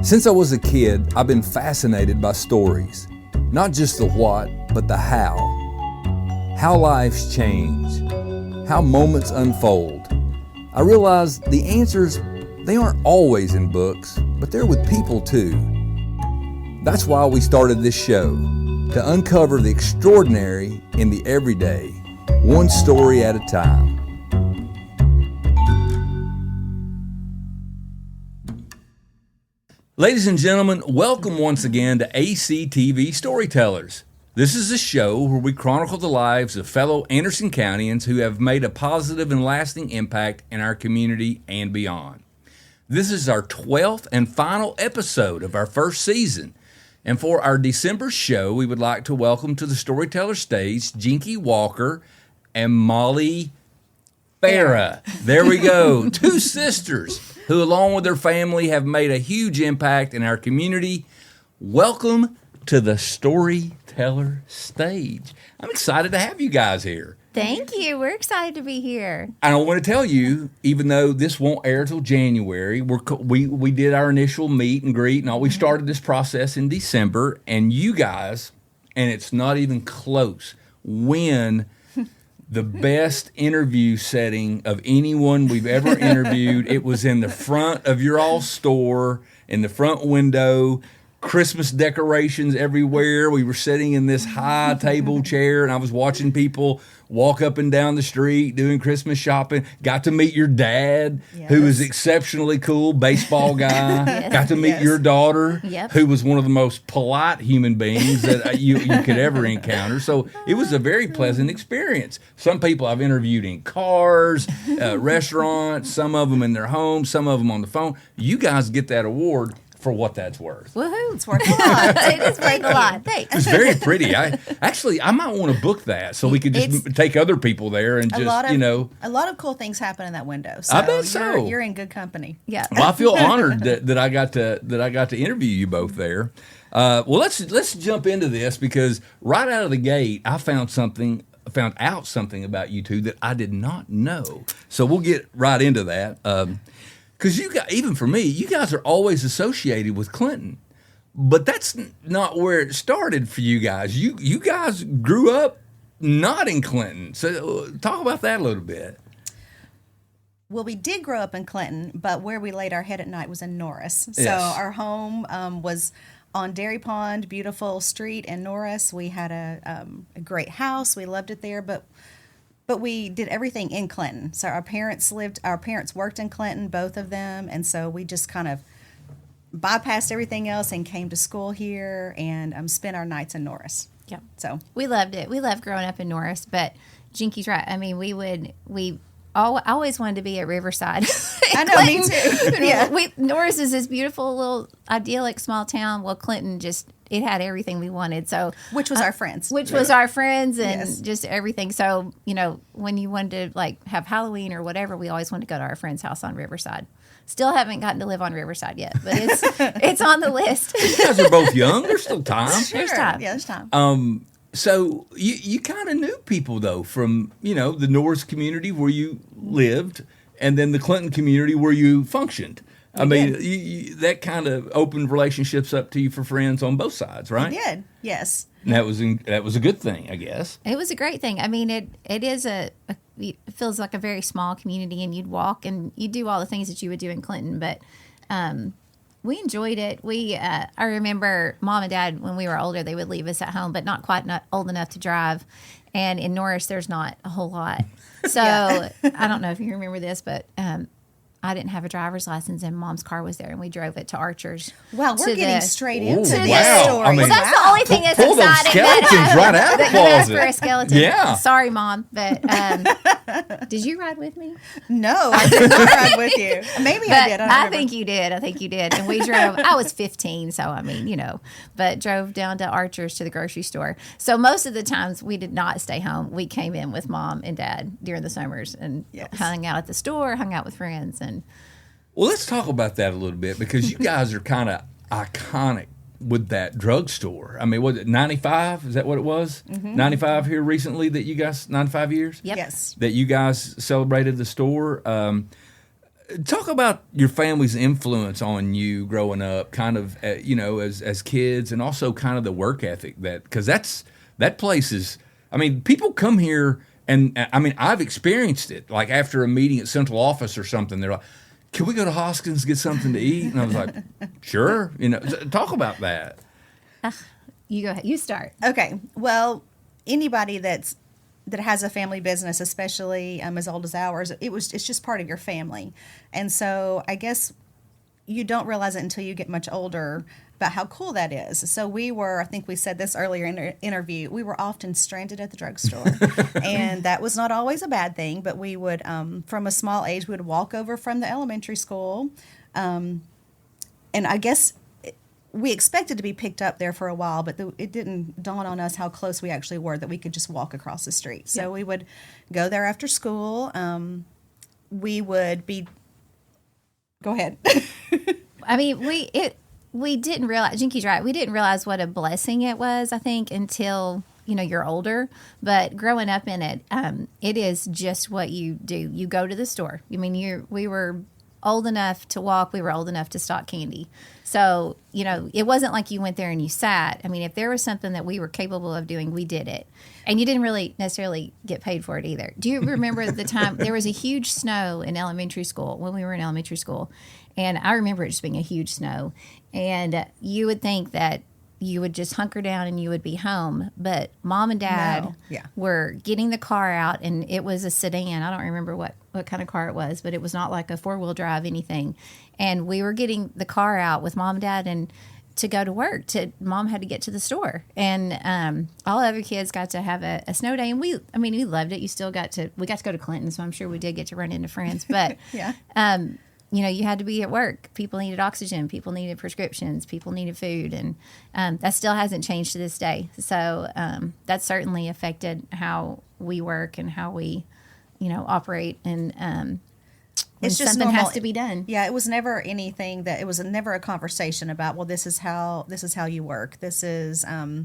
Since I was a kid, I've been fascinated by stories. Not just the what, but the how. How lives change. How moments unfold. I realize the answers, they aren't always in books, but they're with people too. That's why we started this show, to uncover the extraordinary in the everyday, one story at a time. Ladies and gentlemen, welcome once again to ACTV Storytellers. This is a show where we chronicle the lives of fellow Anderson Countyans who have made a positive and lasting impact in our community and beyond. This is our 12th and final episode of our first season. And for our December show, we would like to welcome to the Storyteller stage Jenky Walker and Mollie Farrar. There we go. Two sisters who, along with their family, have made a huge impact in our community. Welcome to the Storyteller stage. I'm excited to have you guys here. Thank you. We're excited to be here. And I want to tell you, even though this won't air till January, we did our initial meet and greet, and all. We started this process in December, and you guys, and it's not even close, win the best interview setting of anyone we've ever interviewed. It was in the front of your all store, in the front window, Christmas decorations everywhere. We were sitting in this high table chair, and I was watching people walk up and down the street doing Christmas shopping. Got to meet your dad, who was exceptionally cool, baseball guy. Got to meet your daughter, who was one of the most polite human beings that you could ever encounter. So it was a very pleasant experience. Some people I've interviewed in cars, restaurants, some of them in their homes, some of them on the phone. You guys get that award for what that's worth. Woohoo! It's worth a lot. It is worth a lot. Thanks. It's very pretty. I might want to book that so we could just take other people there and just, A lot of cool things happen in that window. So I bet so. You're in good company. Yeah. Well, I feel honored that I got to interview you both there. Well, let's jump into this because right out of the gate, I found out something about you two that I did not know. So we'll get right into that. Because even for me, you guys are always associated with Clinton, but that's not where it started for you guys. You guys grew up not in Clinton, so talk about that a little bit. Well, we did grow up in Clinton, but where we laid our head at night was in Norris. So our home was on Dairy Pond, beautiful street in Norris. We had a great house. We loved it there, but we did everything in Clinton. So our parents worked in Clinton, both of them. And so we just kind of bypassed everything else and came to school here and spent our nights in Norris. Yeah. So we loved it. We loved growing up in Norris, but Jenky's right. I mean, I always wanted to be at Riverside. I know, me too. Yeah. Norris is this beautiful little idyllic small town. Well, Clinton it had everything we wanted. So which was our friends. Was our friends and just everything. So, when you wanted to have Halloween or whatever, we always wanted to go to our friend's house on Riverside. Still haven't gotten to live on Riverside yet, but it's on the list. You guys are both young. There's still time. Sure. There's time. Yeah, there's time. So you kind of knew people, though, from, the Norris community where you lived and then the Clinton community where you functioned. I mean, that kind of opened relationships up to you for friends on both sides, right? We did, yes. And that was a good thing, I guess. It was a great thing. I mean, it feels like a very small community, and you'd walk and you'd do all the things that you would do in Clinton, but we enjoyed it. I remember Mom and Dad, when we were older, they would leave us at home, but not old enough to drive. And in Norris, there's not a whole lot. So I don't know if you remember this, but I didn't have a driver's license, and Mom's car was there, and we drove it to Archer's. Wow, we're getting straight into this story. I mean, well, that's the only thing that's pull exciting. Those skeletons right out of the closet. For a skeleton. Yeah. Sorry, Mom, but did you ride with me? No, I did not ride with you. Maybe I did. I think you did. And we drove. I was 15, so I mean, but drove down to Archer's to the grocery store. So most of the times we did not stay home. We came in with Mom and Dad during the summers and hung out at the store, hung out with friends, and. Well, let's talk about that a little bit because you guys are kind of iconic with that drugstore. I mean, was it 95? Is that what it was? Mm-hmm. 95 here recently that you guys, 95 years? Yep. Yes. That you guys celebrated the store. Talk about your family's influence on you growing up, kind of, as kids, and also kind of the work ethic because that place is. I mean, people come here, and I mean, I've experienced it. Like after a meeting at central office or something, they're like, "Can we go to Hoskins and get something to eat?" And I was like, "Sure." Talk about that. You go ahead. You start. Okay. Well, anybody that has a family business, especially as old as ours, it's just part of your family. And so I guess you don't realize it until you get much older about how cool that is. So I think we said this earlier in the interview, we were often stranded at the drugstore. And that was not always a bad thing, but we would, from a small age, we would walk over from the elementary school. And I guess we expected to be picked up there for a while, but it didn't dawn on us how close we actually were, that we could just walk across the street. So we would go there after school. We would be... Go ahead. I mean, we didn't realize, Jenky's right, we didn't realize what a blessing it was, I think, until, you're older. But growing up in it, it is just what you do. You go to the store. I mean, we were old enough to walk. We were old enough to stock candy. So, it wasn't like you went there and you sat. I mean, if there was something that we were capable of doing, we did it. And you didn't really necessarily get paid for it either. Do you remember the time there was a huge snow in elementary school when we were in elementary school? And I remember it just being a huge snow. And you would think that you would just hunker down and you would be home. But Mom and Dad were getting the car out, and it was a sedan. I don't remember what kind of car it was, but it was not like a four-wheel drive anything. And we were getting the car out with Mom and Dad and to go to work. Mom had to get to the store. And all other kids got to have a snow day. And we loved it. We got to go to Clinton, so I'm sure we did get to run into friends. But you had to be at work. People needed oxygen. People needed prescriptions. People needed food. And that still hasn't changed to this day. So that certainly affected how we work and how we, operate. And it's just something normal. has to be done. Yeah, it was never anything it was never a conversation about, well, this is how you work. This is how...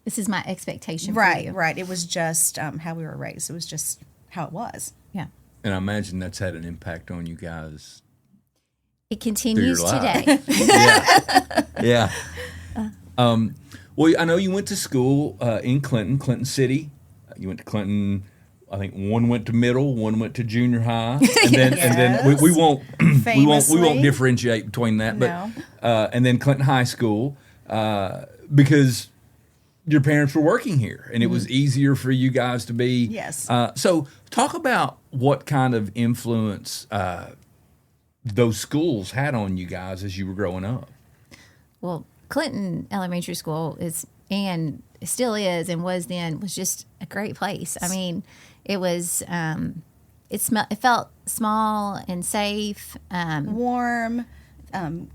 This is my expectation for you. Right. It was just how we were raised. It was just how it was. Yeah. And I imagine that's had an impact on you guys. It continues today. Yeah. Well, I know you went to school in Clinton City. You went to Clinton. I think one went to middle, one went to junior high, and then we won't differentiate between that. No. But and then Clinton High School because your parents were working here, and it was easier for you guys to be. Yes. So talk about what kind of influence those schools had on you guys as you were growing up. Well, Clinton Elementary School is, and still is, and was then, was just a great place. I mean, it was, it felt small and safe. Warm,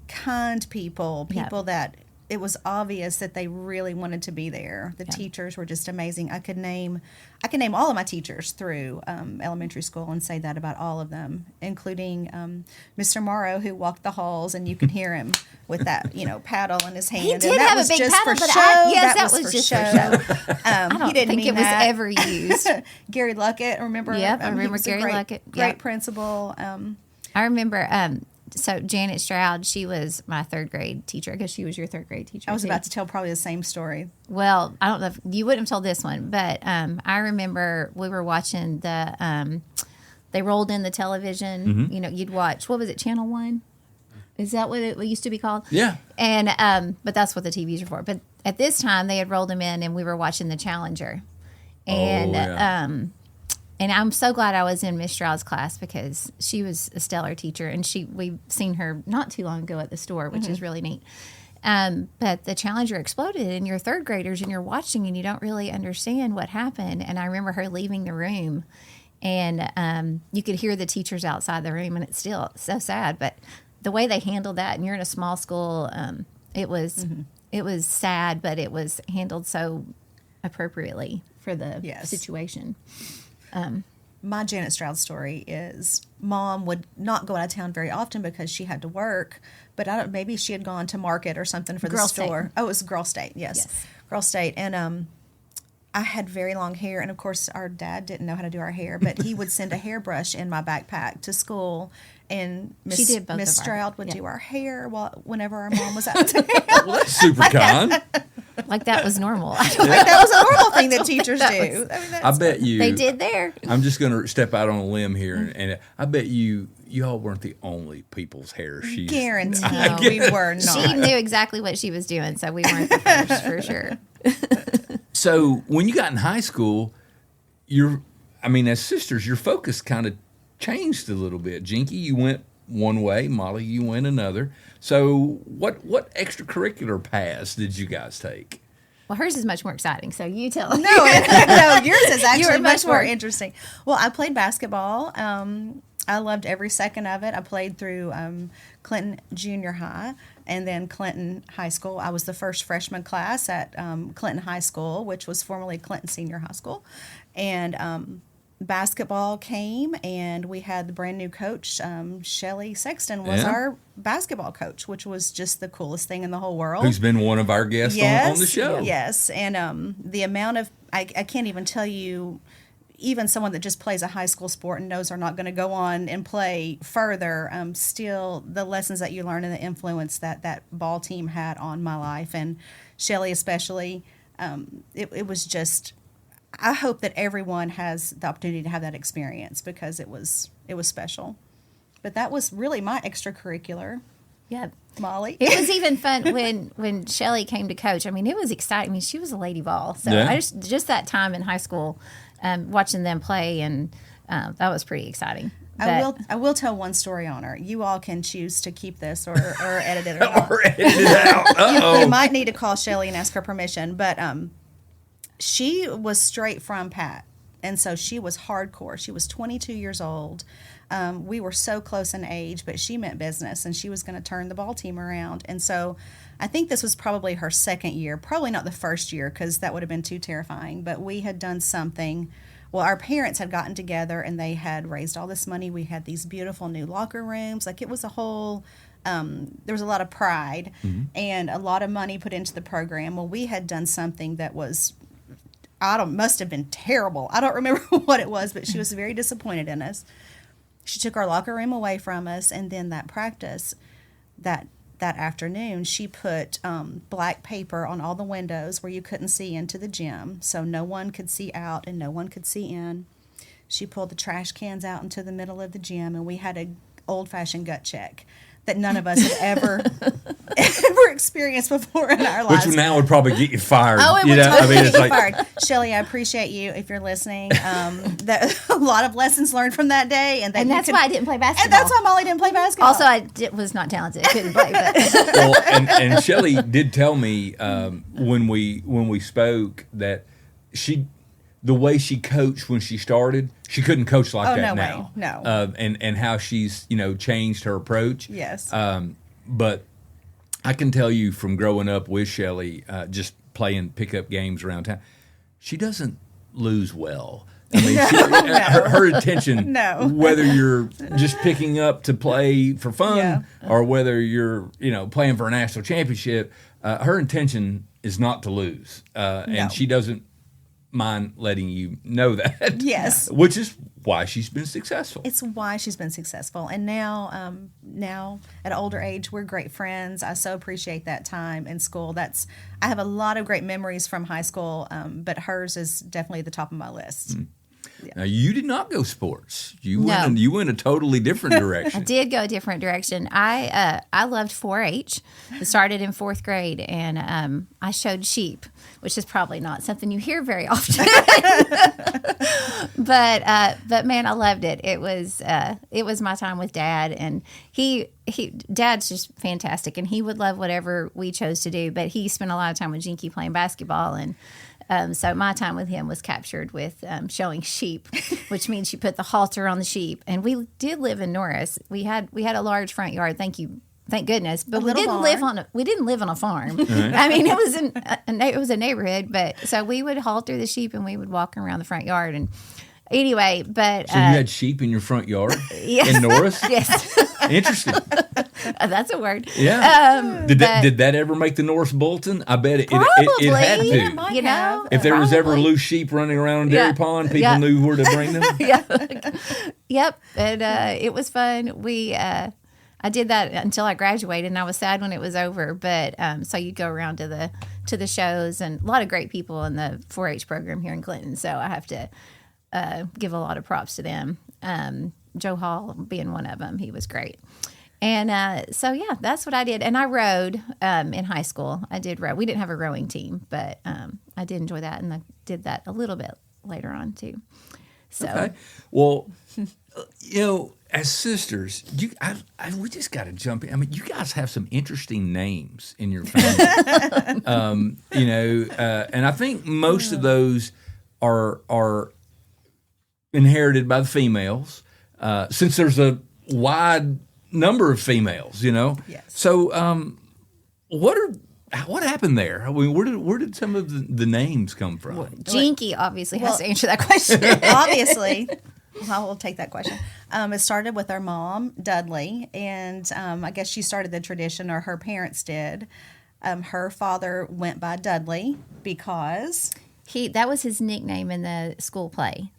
kind people that it was obvious that they really wanted to be there. The teachers were just amazing. I could name all of my teachers through elementary school and say that about all of them, including Mr. Morrow, who walked the halls, and you can hear him with that, paddle in his hand. He did and that have was a big just paddle, for but show. that was just for show. I don't he didn't think mean it was that. ever used. Gary Luckett, remember? Yep, I remember he was Gary Luckett. Great Yep. principal. I remember. So Janet Stroud, she was my third grade teacher. I guess she was your third grade teacher. I was too. about to tell probably the same story. Well, I don't know if you wouldn't have told this one, but I remember we were watching they rolled in the television. Mm-hmm. You'd watch, what was it, Channel 1? Is that what it used to be called? Yeah. And but that's what the TVs are for. But at this time, they had rolled them in, and we were watching The Challenger. And and I'm so glad I was in Miss Stroud's class because she was a stellar teacher, and we've seen her not too long ago at the store, which is really neat. But the Challenger exploded, and you're third graders, and you're watching, and you don't really understand what happened. And I remember her leaving the room, and you could hear the teachers outside the room, and it's still so sad. But the way they handled that, and you're in a small school, it was sad, but it was handled so appropriately for the situation. My Janet Stroud story is Mom would not go out of town very often because she had to work, but maybe she had gone to market or something for the store. Oh, it was Girl State, yes. Girl State. And I had very long hair, and of course, our dad didn't know how to do our hair, but he would send a hairbrush in my backpack to school, and She did both Miss of our- Stroud would yeah. do our hair whenever our mom was out of town. Well, that's super kind. Like that was normal. Like that was a normal thing that teachers do. I mean, I bet you. They did there. I'm just going to step out on a limb here, and I bet you all weren't the only people's hair she's. Guaranteed, No. we were not. She knew exactly what she was doing, so we weren't the first for sure. So when you got in high school, as sisters, your focus kind of changed a little bit. Jenky, you went one way. Mollie, you went another. So what extracurricular paths did you guys take? Well, hers is much more exciting, so you tell. No, yours is You actually were much much more more- interesting. Well, I played basketball. I loved every second of it. I played through Clinton Junior High and then Clinton High School. I was the first freshman class at Clinton High School, which was formerly Clinton Senior High School. And basketball came, and we had the brand new coach, Shelly Sexton, was Yeah. our basketball coach, which was just the coolest thing in the whole world. Who's been one of our guests on the show? Yes, and the amount of I can't even tell you. Even someone that just plays a high school sport and knows they're not going to go on and play further, still the lessons that you learn and the influence that ball team had on my life, and Shelly especially, it was just. I hope that everyone has the opportunity to have that experience because it was special. But that was really my extracurricular. Yeah. Mollie. It was even fun when Shelly came to coach. I mean, it was exciting. I mean, she was a lady ball. So Yeah. I just that time in high school, watching them play, and that was pretty exciting. I will tell one story on her. You all can choose to keep this or edit it or not. Or edit it out. You Uh-oh. might need to call Shelly and ask her permission. But she was straight from Pat. And so she was hardcore. She was 22 years old. We were so close in age, but she meant business, and she was going to turn the ball team around. And so I think this was probably her second year, probably not the first year because that would have been too terrifying. But we had done something. Well, our parents had gotten together, and they had raised all this money. We had these beautiful new locker rooms. Like, it was a whole... there was a lot of pride and a lot of money put into the program. Well, we had done something that was... must have been terrible. I don't remember what it was, but she was very disappointed in us. She took our locker room away from us, and then that practice, that afternoon, she put black paper on all the windows where you couldn't see into the gym, so no one could see out and no one could see in. She pulled the trash cans out into the middle of the gym, and we had a old-fashioned gut check that none of us had ever experienced before in our lives. Which now would probably get you fired. Oh, it you would know? totally it's get you like, fired. Shelly, I appreciate you if you're listening. That a lot of lessons learned from that day, and that's why I didn't play basketball. And that's why Mollie didn't play basketball. Also, was not talented. I couldn't play. But well, and Shelly did tell me when we spoke that the way she coached when she started, she couldn't coach like that no now. way. No. And how she's changed her approach. Yes. But I can tell you from growing up with Shelly, just playing pickup games around town, she doesn't lose well. I mean, her attention, No. whether you're just picking up to play for fun Yeah. or whether you're playing for a national championship, her intention is not to lose, No. and she doesn't mind letting you know that. Yes. Which is why she's been successful. It's why she's been successful. And now at an older age, we're great friends. I so appreciate that time in school. I have a lot of great memories from high school, but hers is definitely the top of my list. Now, you did not go sports. You No. went a totally different direction. I did go a different direction. I loved 4-H. I started in 4th grade, and I showed sheep, which is probably not something you hear very often. But man, I loved it. It was my time with Dad, and Dad's just fantastic, and he would love whatever we chose to do. But he spent a lot of time with Jenky playing basketball, and so my time with him was captured with showing sheep, which means you put the halter on the sheep. And we did live in Norris. We had a large front yard. Thank goodness. But we little didn't live on a farm. I mean, it was a neighborhood. But so we would halter the sheep and we would walk around the front yard. And anyway, but So you had sheep in your front yard Yes. in Norris? yes. Interesting. That's a word. Yeah. Did that ever make the Norris Bulletin? I bet it had to. Yeah, it might have. If there was ever Probably. loose sheep running around in Dairy Pond, people Yeah. knew where to bring them. Yep. And it was fun. I did that until I graduated, and I was sad when it was over. But so you'd go around to the shows, and a lot of great people in the 4-H program here in Clinton. So I have to give a lot of props to them. Joe Hall being one of them, he was great. And so yeah, that's what I did. And I rowed in high school. I did row. We didn't have a rowing team, but I did enjoy that, and I did that a little bit later on too. So Okay. Well, as sisters, we just got to jump in. I mean, you guys have some interesting names in your family. And I think most of those are inherited by the females, since there's a wide number of females. Yes. So, what happened there? I mean, where did some of the names come from? Jenky obviously has to answer that question. Obviously. I will take that question. It started with our mom, Dudley, and I guess she started the tradition, or her parents did. Her father went by Dudley because That was his nickname in the school play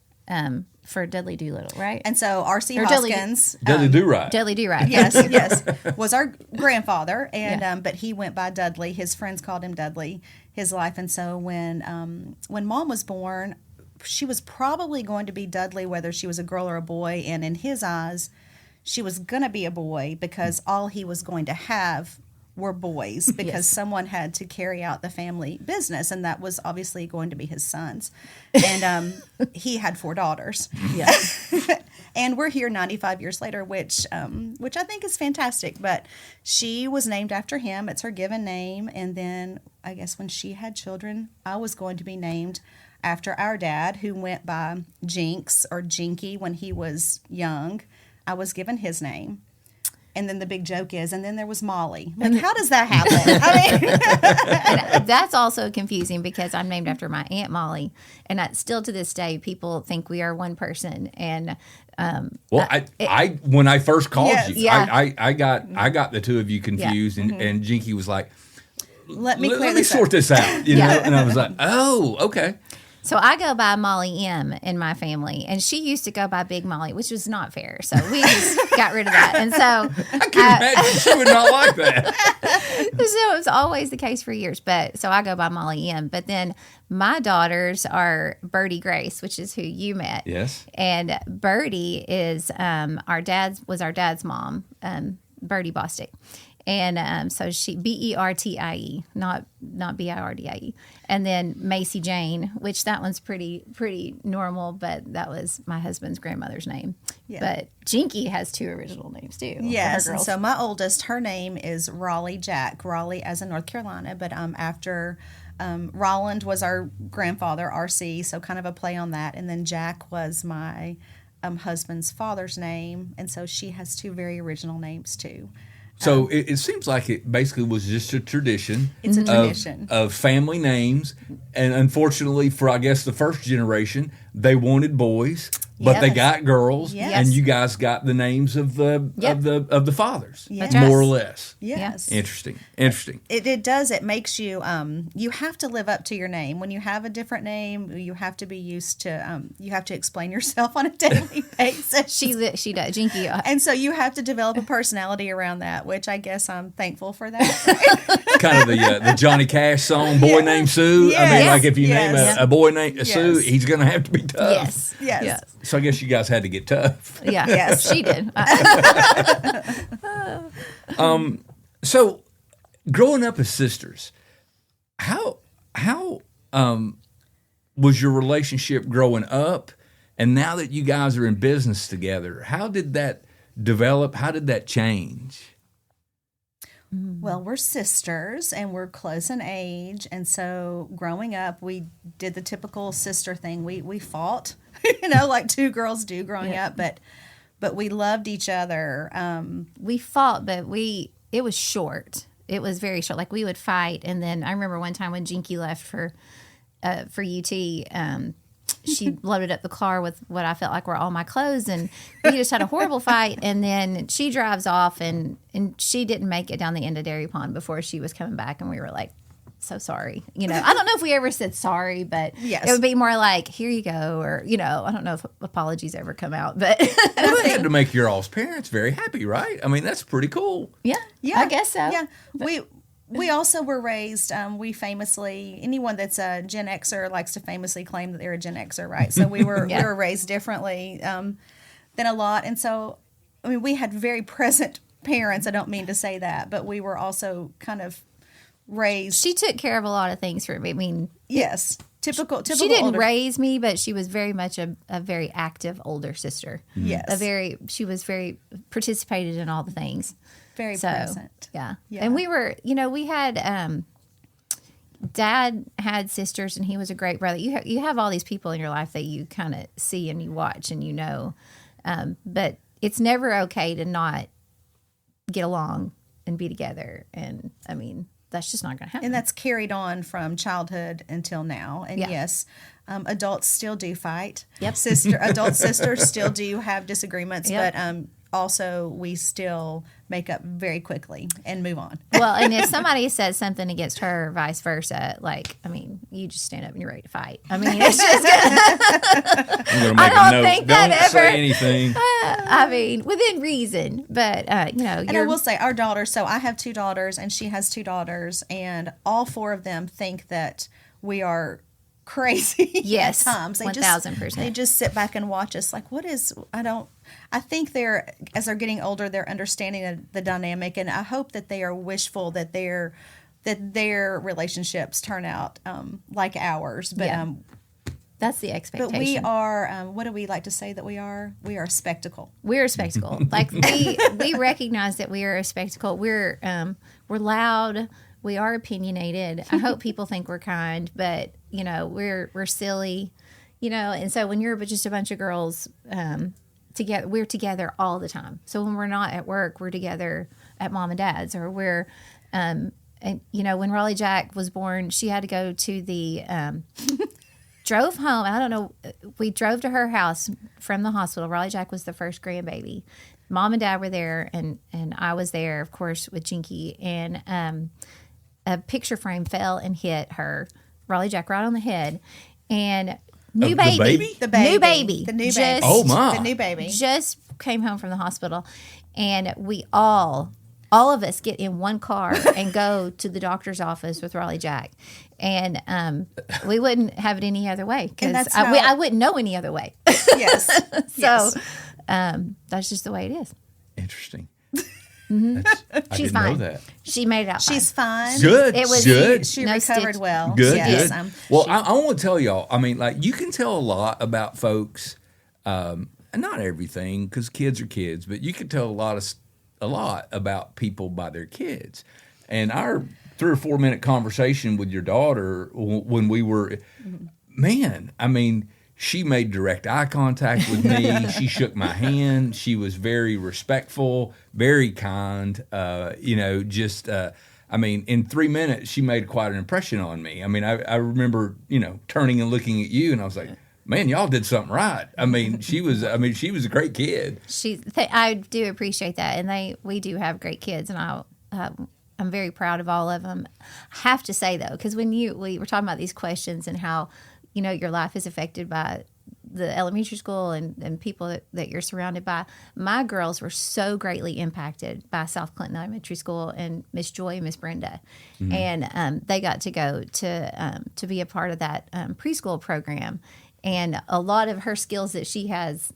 for Dudley Doolittle, right? and so R.C. Or Dudley- Hoskins, Dudley Do-Right. Dudley Do Right. yes, was our grandfather, and Yeah. but he went by Dudley. His friends called him Dudley his life, and so when Mom was born, she was probably going to be Dudley, whether she was a girl or a boy, and in his eyes, she was going to be a boy because all he was going to have were boys because Yes. someone had to carry out the family business, and that was obviously going to be his sons. And he had 4 daughters. Yeah. And we're here 95 years later, which I think is fantastic. But she was named after him. It's her given name. And then I guess when she had children, I was going to be named after our dad, who went by Jinx or Jenky when he was young. I was given his name. And then the big joke is, and then there was Mollie. Like, how does that happen? I mean, And that's also confusing because I'm named after my Aunt Mollie, and still to this day, people think we are one person. And Well, I when I first called Yes. you, Yeah. I got the two of you confused, and Jinky was like, let me "Let clear me this sort up. this out," you know. And I was like, "Oh, okay." so I go by Molly M in my family, and she used to go by Big Molly, which was not fair. So we just got rid of that. And so I can imagine she would not like that. so it was always the case for years. But so I go by Molly M. But then my daughters are Birdie Grace, which is who you met. Yes. And Birdie is our dad's mom, Birdie Bostick. And so she Bertie, not Birdie. And then Macy Jane, which that one's pretty normal, but that was my husband's grandmother's name. Yeah. But Jenky has 2 original names too. for her Yes, and girls. so my oldest, her name is Raleigh Jack. Raleigh as in North Carolina, but after Rolland was our grandfather, R.C., so kind of a play on that. And then Jack was my husband's father's name, and so she has 2 very original names too. So it seems like it basically was just a tradition. It's a of- tradition. of family names, and unfortunately for I guess the first generation, they wanted boys, but they Yes. got girls, Yes. and you guys got the names of the Yep. of the fathers, Yes. more or less. Yes. Interesting. It does. It makes you, you have to live up to your name. When you have a different name, you have to be used to, you have to explain yourself on a daily basis. She does. Jenky. And so you have to develop a personality around that, which I guess I'm thankful for that. Kind of the Johnny Cash song, "Boy Named Sue." I mean, Yes. like if you Yes. name a boy named Sue, Yes. he's going to have to be tough. Yes. Yes. So I guess you guys had to get tough. Yeah. Yes. She did. So, growing up as sisters, how was your relationship growing up? And now that you guys are in business together, how did that develop? How did that change? Well, we're sisters and we're close in age. And so growing up, we did the typical sister thing. We fought, like 2 girls do growing up, but we loved each other. We fought, but it was short. It was very short. Like we would fight, and then I remember one time when Jenky left for UT, she loaded up the car with what I felt like were all my clothes, and we just had a horrible fight. And then she drives off, and she didn't make it down the end of Dairy Pond before she was coming back, and we were like, so sorry. I don't know if we ever said sorry, but Yes. it would be more like, here you go, or I don't know if apologies ever come out, but Well, they had to make your all's parents very happy, right? I mean, that's pretty cool. yeah, I guess so. Yeah, we also were raised. We famously, anyone that's a Gen Xer likes to famously claim that they're a Gen Xer, right? So we were Yeah. we were raised differently than a lot, and so I mean we had very present parents. I don't mean to say that, but we were also kind of raised. She took care of a lot of things for me. I mean, Yes, typical. she didn't older, raise me, but she was very much a very active older sister. Yes, She was very participated in all the things. very So, present. yeah. Yeah. And we were, we had, Dad had sisters, and he was a great brother. You have all these people in your life that you kind of see and you watch and but it's never okay to not get along and be together. And I mean, that's just not going to happen. And that's carried on from childhood until now. And Yeah. yes, adults still do fight. Yep. Adult sisters still do have disagreements, Yep. but also we still make up very quickly and move on. Well, and if somebody says something against her or vice versa, you just stand up and you're ready to fight. I mean, it's just, I'm going to make don't a note. think that Don't ever- say anything. within reason. But, And I will say, our daughters, so I have 2 daughters and she has 2 daughters, and all 4 of them think that we are crazy Yes, at times. 1000%. They just sit back and watch us like, I think as they're getting older, they're understanding the dynamic, and I hope that they are wishful that their relationships turn out like ours. But Yeah. That's the expectation. but we are, what do we like to say that we are? We are a spectacle. We're a spectacle. We recognize that we are a spectacle. We're loud. We are opinionated. I hope people think we're kind, but we're silly, And so when you're just a bunch of girls together, we're together all the time. So when we're not at work, we're together at mom and dad's, or we're and when Raleigh Jack was born, she had to go to the drove home. I don't know. We drove to her house from the hospital. Raleigh Jack was the first grandbaby. Mom and Dad were there, and I was there, of course, with Jenky. And a picture frame fell and hit her, Raleigh Jack, right on the head. And new The baby? The baby. New baby. The new Just- baby. Oh, my. The new baby. just came home from the hospital, and we all of us get in one car and go to the doctor's office with Raleigh Jack, and we wouldn't have it any other way, because And that's I how- wouldn't know any other way. Yes. So Yes. that's just the way it is. Interesting. Mm-hmm. I She's didn't fine. know that. She made it out. She's fine. fine. Good. It was good. She No recovered stitch. well. Good, Yes. good. Well, I want to tell y'all, I mean, you can tell a lot about folks, and not everything, because kids are kids, but you can tell a lot about people by their kids. And our 3 or 4 minute conversation with your daughter when we were, man, I mean, she made direct eye contact with me. She shook my hand. She was very respectful, very kind. I mean, in 3 minutes, she made quite an impression on me. I mean, I remember, turning and looking at you, and I was like, man, y'all did something right. I mean, she was a great kid. I do appreciate that, and we do have great kids, and I'm very proud of all of them. I have to say though, because when we were talking about these questions and how your life is affected by the elementary school and people that you're surrounded by, my girls were so greatly impacted by South Clinton Elementary School and Miss Joy and Miss Brenda, and they got to go to be a part of that preschool program. And a lot of her skills that she has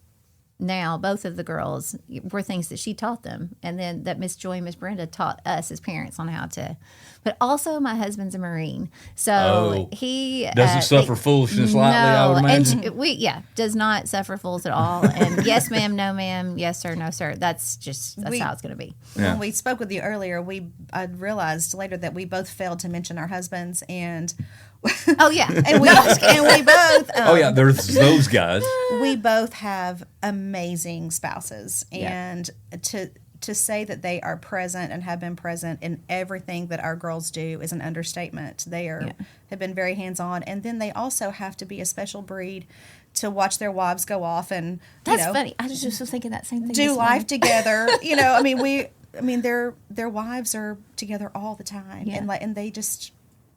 now, both of the girls, were things that she taught them. And then that Miss Joy and Miss Brenda taught us as parents on how to. But also my husband's a Marine. So he doesn't suffer foolishness lightly, I would imagine. And does not suffer fools at all. And yes, ma'am, no, ma'am, yes, sir, no, sir. That's how it's going to be. Yeah. When we spoke with you earlier, I realized later that we both failed to mention our husbands, and Oh, yeah. and we both Oh, yeah, there's those guys. we both have amazing spouses, Yeah. and to say that they are present and have been present in everything that our girls do is an understatement. They have been very hands-on, and then they also have to be a special breed to watch their wives go off and That's funny. I just was thinking that same thing. do life together. Their wives are together all the time, and they just.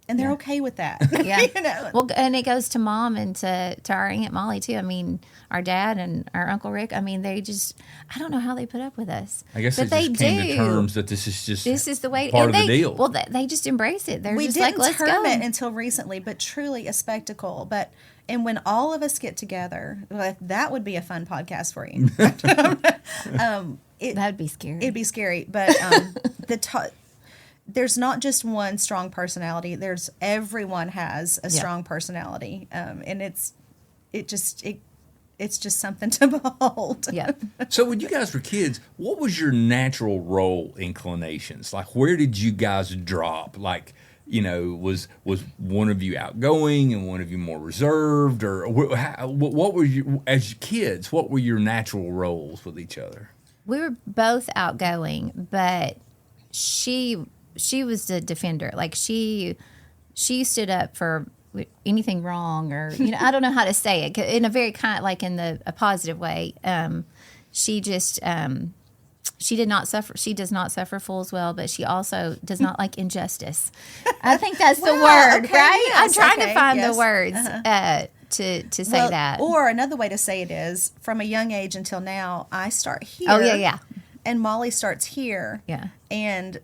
And they're okay with that. Yeah. Well, and it goes to Mom and to our Aunt Mollie, too. I mean, our dad and our Uncle Rick, I mean, they just, I don't know how they put up with us. I guess they just came to terms that this is the way part of the deal. Well, they just embrace it. They're just like, let's go. We didn't term it until recently, but truly a spectacle. And when all of us get together, that would be a fun podcast for you. That'd be scary. It'd be scary. But there's not just one strong personality. Everyone has a strong personality, and it's just something to behold. Yeah. So when you guys were kids, what was your natural role inclinations? Like, where did you guys drop? Like, was one of you outgoing and one of you more reserved, or what were you as kids? What were your natural roles with each other? We were both outgoing, but she was the defender. Like she stood up for anything wrong, or I don't know how to say it in a very a positive way. She just she did not suffer. She does not suffer fools well, but she also does not like injustice. I think that's the word, okay, right? yes, I'm trying to find the words to say that. Or another way to say it is, from a young age until now, I start here. Oh yeah. And Mollie starts here. Yeah. And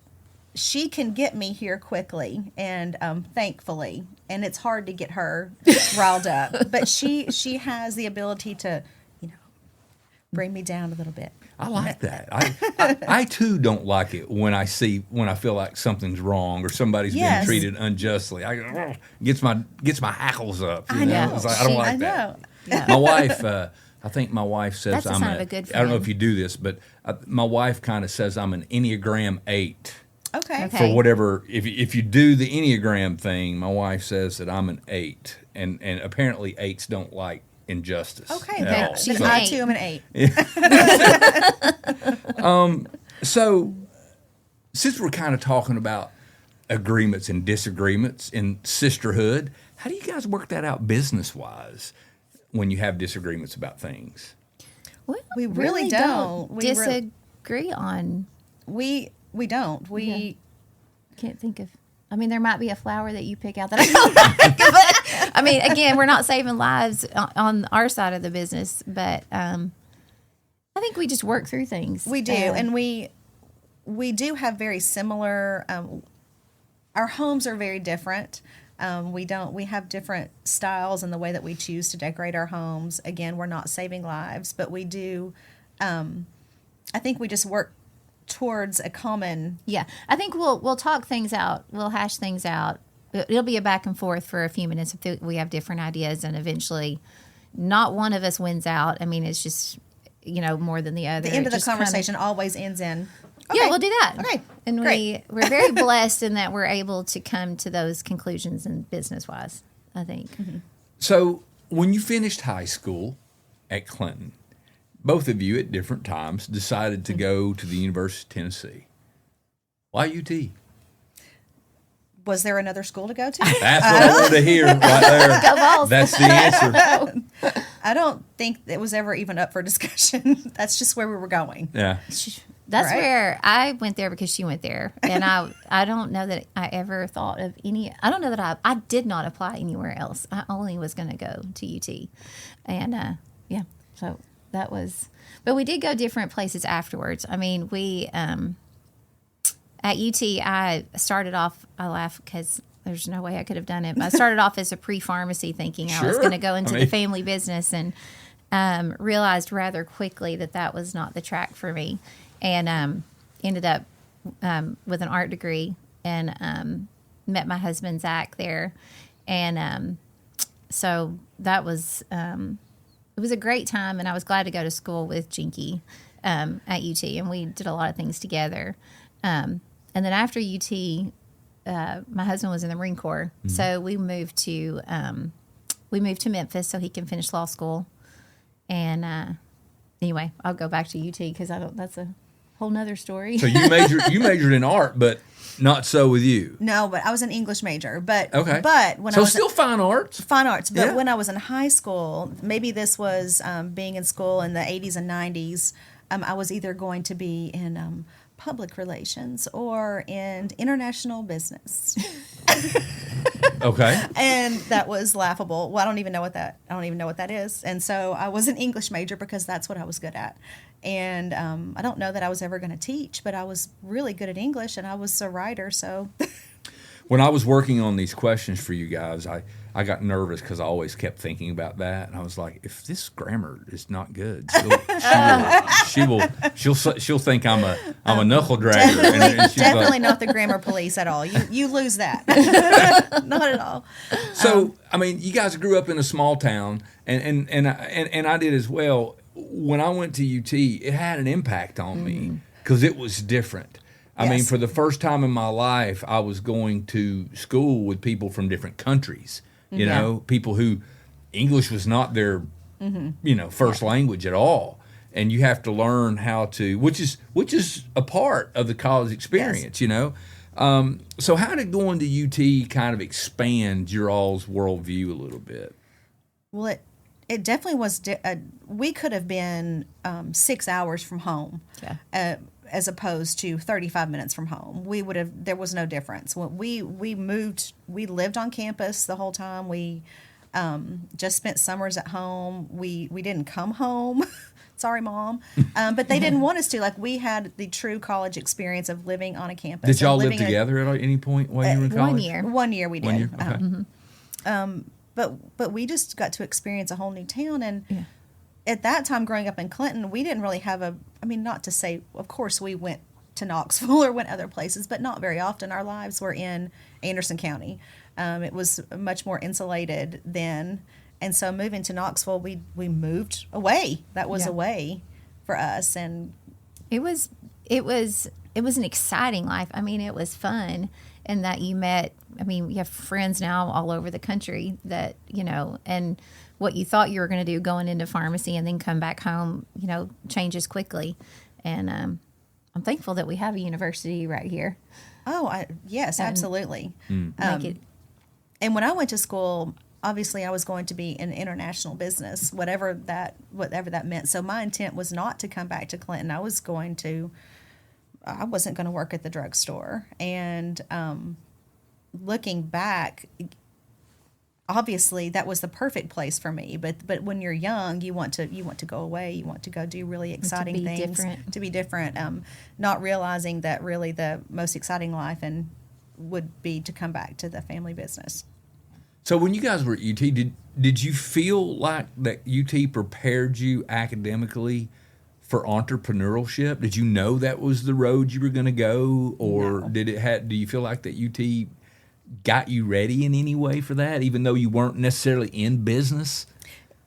she can get me here quickly, and thankfully, and it's hard to get her riled up, but she has the ability to, bring me down a little bit. I like that. I too don't like it when I feel like something's wrong or somebody's being treated unjustly. Gets my hackles up. I know. It's like, I don't like that. Yeah. My wife, I think my wife says That's a sign of a good I don't know friend. if you do this, but my wife kind of says I'm an Enneagram 8. Okay. For whatever, if you do the Enneagram thing, my wife says that I'm an 8, and apparently 8s don't like injustice. Okay. at all. She's Then an I 8. too am an 8. So, since we're kind of talking about agreements and disagreements in sisterhood, how do you guys work that out business-wise when you have disagreements about things? We really don't. We disagree on. We don't. We Can't think of. I mean, there might be a flower that you pick out that I don't like, but I mean, again, we're not saving lives on our side of the business, but I think we just work through things. We do, and we do have very similar. Our homes are very different. We have different styles in the way that we choose to decorate our homes. Again, we're not saving lives, but we do. I think we just work towards a common. Yeah, I think we'll talk things out. We'll hash things out. It'll be a back and forth for a few minutes if we have different ideas, and eventually, not one of us wins out. I mean, it's just more than the other. The end of the just conversation always ends in. Yeah, Okay. we'll do that. Okay, and great. we're very blessed in that we're able to come to those conclusions in business wise. I think. Mm-hmm. So, when you finished high school at Clinton, both of you at different times decided to go to the University of Tennessee. Why UT? Was there another school to go to? That's what I wanted to hear right there. Go Vols. That's the answer. I don't think it was ever even up for discussion. That's just where we were going. Yeah. That's Right. where I went there because she went there, and I don't know that I ever thought of any. I don't know that I did not apply anywhere else. I only was going to go to UT, and yeah, so that was. But we did go different places afterwards. I mean, we at UT. I started off. I laugh because there's no way I could have done it. But I started off as a pre-pharmacy, thinking I was Sure. going to go into I the mean- family business, and realized rather quickly that was not the track for me. And ended up with an art degree, and met my husband Zach there, and so that was it was a great time, and I was glad to go to school with Jenky at UT, and we did a lot of things together. And then after UT, my husband was in the Marine Corps, so we moved to Memphis so he can finish law school, and anyway, I'll go back to UT because I whole nother story. So you majored in art, but not so with you. No, but I was an English major. But Okay. But when So I was still fine arts. fine arts. But Yeah. when I was in high school, maybe this was being in school in the 80s and 90s, I was either going to be in public relations or in international business. Okay. And that was laughable. Well, I don't even know what that is. And so I was an English major because that's what I was good at. And I don't know that I was ever going to teach, but I was really good at English, and I was a writer, so... When I was working on these questions for you guys, I got nervous because I always kept thinking about that, and I was like, if this grammar is not good, she'll think I'm a knuckle dragger. And she's Definitely like, not the grammar police at all. You lose that. Not at all. So I mean, you guys grew up in a small town, and I did as well. When I went to UT, it had an impact on me because it was different. I mean, Yes. for the first time in my life, I was going to school with people from different countries. You know, people who English was not their, first language at all, and you have to learn how to, which is a part of the college experience. You know, so how did going to UT kind of expand your all's worldview a little bit? Well, it definitely was. We could have been 6 hours from home. Yeah. As opposed to 35 minutes from home. There was no difference. When we moved, we lived on campus the whole time. We just spent summers at home. We didn't come home. Sorry, Mom. But they didn't want us to. Like, we had the true college experience of living on a campus. Did y'all live living together at any point while you were in college? 1 year. 1 year we did. 1 year? Okay. But we just got to experience a whole new town. And at that time, growing up in Clinton, we didn't really have not to say, of course, we went to Knoxville or went other places, but not very often. Our lives were in Anderson County. It was much more insulated then. And so moving to Knoxville, we moved away. That was away for us. And It was an exciting life. I mean, it was fun, and that you met. I mean, you have friends now all over the country that and what you thought you were going to do going into pharmacy and then come back home, changes quickly. And I'm thankful that we have a university right here. oh, yes, absolutely. Make it And when I went to school, obviously I was going to be in international business, whatever that meant. So my intent was not to come back to Clinton. I wasn't going to work at the drugstore. And looking back, obviously that was the perfect place for me. But when you're young, you want to go away. You want to go do really exciting things. To be different. Not realizing that really the most exciting life would be to come back to the family business. So when you guys were at UT, did you feel like that UT prepared you academically for entrepreneurship? Did you know that was the road you were going to go, or No. do you feel like that UT got you ready in any way for that, even though you weren't necessarily in business?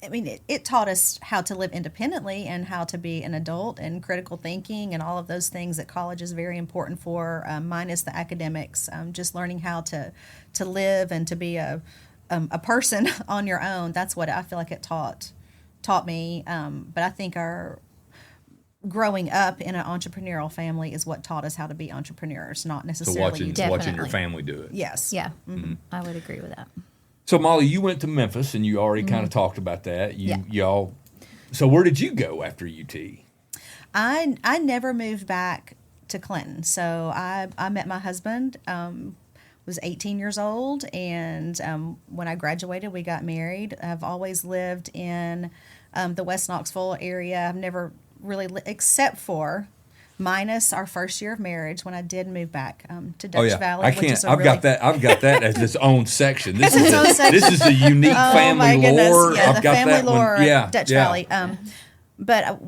I mean, it taught us how to live independently and how to be an adult and critical thinking and all of those things that college is very important for, minus the academics. Just learning how to live and to be a person on your own. That's what I feel like it taught me. But I think our growing up in an entrepreneurial family is what taught us how to be entrepreneurs, not So necessarily. watching your Definitely. family do it. Yes. Yeah, I would agree with that. So Mollie, you went to Memphis, and you already kind of talked about that. Y'all. So where did you go after UT? I never moved back to Clinton. So I met my husband, was 18 years old, and when I graduated, we got married. I've always lived in the West Knoxville area. I've never really, except for minus our first year of marriage when I did move back to Dutch Valley. I can't. I've got that as its own section. This is a unique family lore. Yeah, I've the got family that lore one. at Dutch Valley. But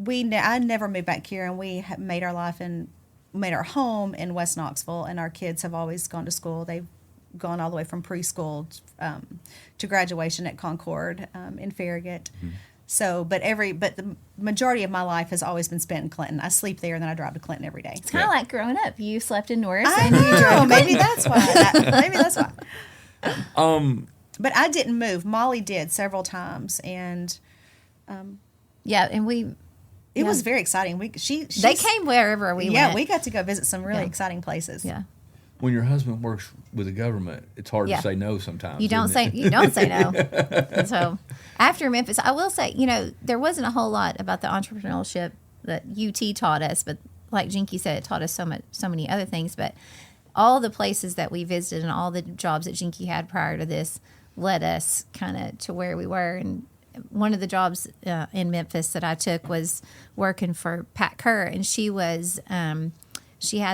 I never moved back here, and we made our home in West Knoxville, and our kids have always gone to school. They've gone all the way from preschool to graduation at Concord in Farragut. So, but the majority of my life has always been spent in Clinton. I sleep there, and then I drive to Clinton every day. It's kind of like growing up. You slept in Norris. I and you drove know. Maybe that's why. But I didn't move. Mollie did several times, and Yeah, and It was very exciting. They came wherever we went. Yeah, we got to go visit some really exciting places. Yeah. When your husband works with the government, it's hard to say no sometimes. You don't say no. And so after Memphis, I will say, there wasn't a whole lot about the entrepreneurship that UT taught us, but like Jenky said, it taught us so many other things. But all the places that we visited and all the jobs that Jenky had prior to this led us kind of to where we were. And one of the jobs in Memphis that I took was working for Pat Kerr, and she had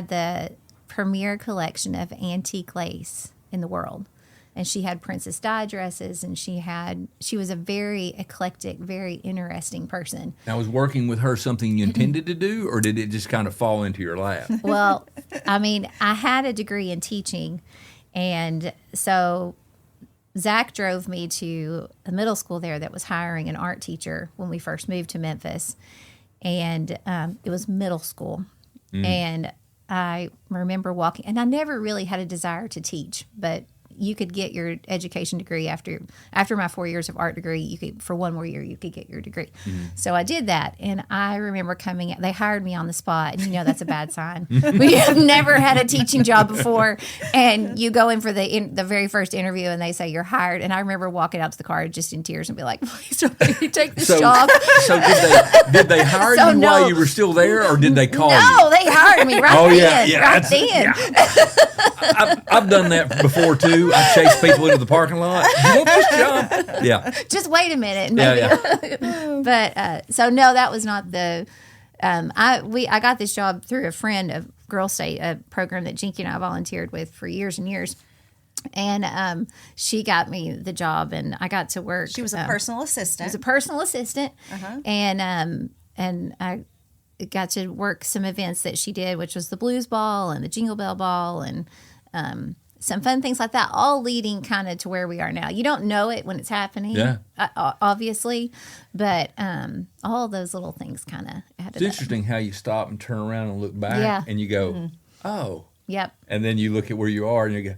the premier collection of antique lace in the world, and she had Princess Di dresses, and she was a very eclectic, very interesting person. Now, was working with her something you intended to do, or did it just kind of fall into your lap? Well, I had a degree in teaching, and so Zach drove me to a middle school there that was hiring an art teacher when we first moved to Memphis, and it was middle school, and I remember walking, and I never really had a desire to teach, but you could get your education degree after my 4 years of art degree. For one more year, you could get your degree. So I did that, and I remember they hired me on the spot, and that's a bad sign. We have never had a teaching job before, and you go in for the very first interview, and they say you're hired. And I remember walking out to the car just in tears and be like, "Please don't make me take this job." So did they hire you while you were still there, or did they call you? No, they hired me right then. I've done that before too. I chase people into the parking lot. You want this job? Yeah. Just wait a minute. Maybe. Yeah. But so no, that was not the. I got this job through a friend of Girl State, a program that Jenky and I volunteered with for years and years. And she got me the job, and I got to work. She was a personal assistant. I was a personal assistant, and I got to work some events that she did, which was the Blues Ball and the Jingle Bell Ball, and some fun things like that, all leading kind of to where we are now. You don't know it when it's happening, obviously, but all those little things kind of added up. It's interesting how you stop and turn around and look back, and you go, oh. Yep. And then you look at where you are, and you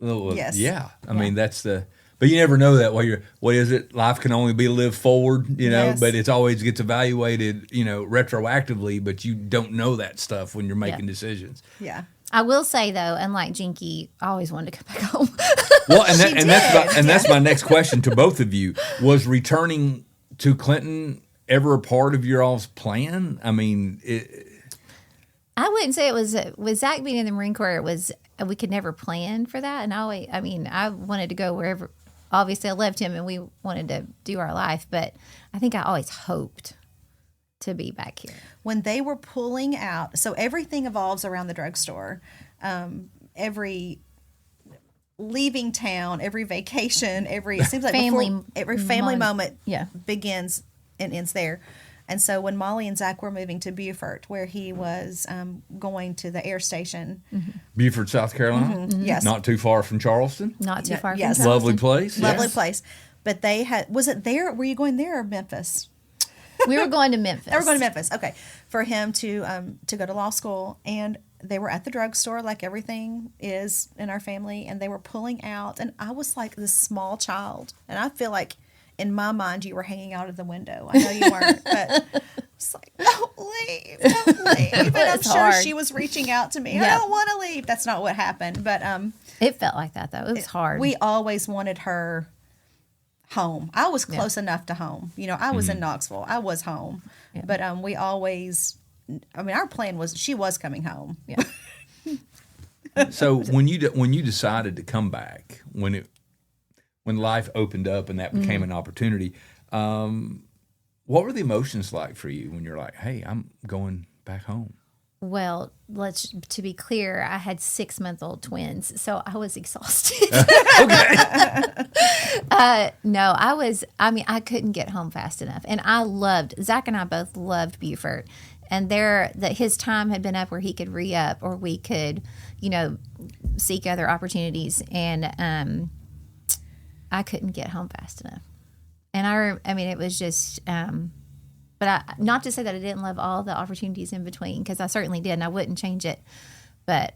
go, yes. Yeah. I mean, that's the... But you never know that. What is it? Life can only be lived forward, Yes. but it always gets evaluated, retroactively, but you don't know that stuff when you're making decisions. Yeah. I will say, though, unlike Jenky, I always wanted to come back home. Well, that's my next question to both of you. Was returning to Clinton ever a part of your all's plan? I mean, I wouldn't say it was. With Zach being in the Marine Corps, we could never plan for that. And I wanted to go wherever. Obviously, I loved him, and we wanted to do our life. But I think I always hoped to be back here. When they were pulling out, so everything evolves around the drugstore. Every leaving town, every vacation, it seems like every family moment begins and ends there. And so when Mollie and Zach were moving to Beaufort, where he was going to the air station. Beaufort, South Carolina? Yes. Not too far from Charleston? Not too far from yes. Charleston. Lovely place. Lovely place. But they had, was it there? Were you going there or Memphis? We were going to Memphis. They were going to Memphis. Okay. For him to go to law school. And they were at the drugstore like everything is in our family. And they were pulling out. And I was like this small child. And I feel like in my mind you were hanging out of the window. I know you weren't. But it's like, don't leave. And I'm sure she was reaching out to me. Yep. I don't want to leave. That's not what happened. But it felt like that, though. It was hard. We always wanted her home. I was close enough to home. I was in Knoxville. I was home. Yeah. But we always, our plan was she was coming home. Yeah. So when you decided to come back, when life opened up and that became an opportunity, what were the emotions like for you when you're like, hey, I'm going back home? Well, to be clear, I had 6-month-old twins, so I was exhausted. No, I couldn't get home fast enough. And Zach and I both loved Beaufort. And his time had been up where he could re-up, or we could, seek other opportunities. And I couldn't get home fast enough. And it was just... But not to say that I didn't love all the opportunities in between, because I certainly did, and I wouldn't change it. But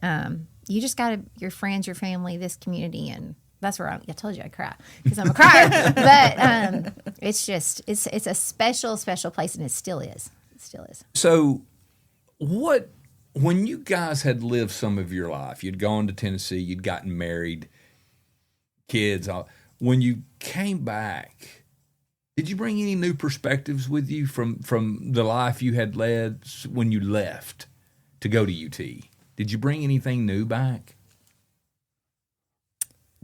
you just got your friends, your family, this community, and that's where I told you I cry because I'm a crier. But it's a special, special place, and it still is. It still is. So, when you guys had lived some of your life, you'd gone to Tennessee, you'd gotten married, kids, when you came back, did you bring any new perspectives with you from the life you had led when you left to go to UT? Did you bring anything new back?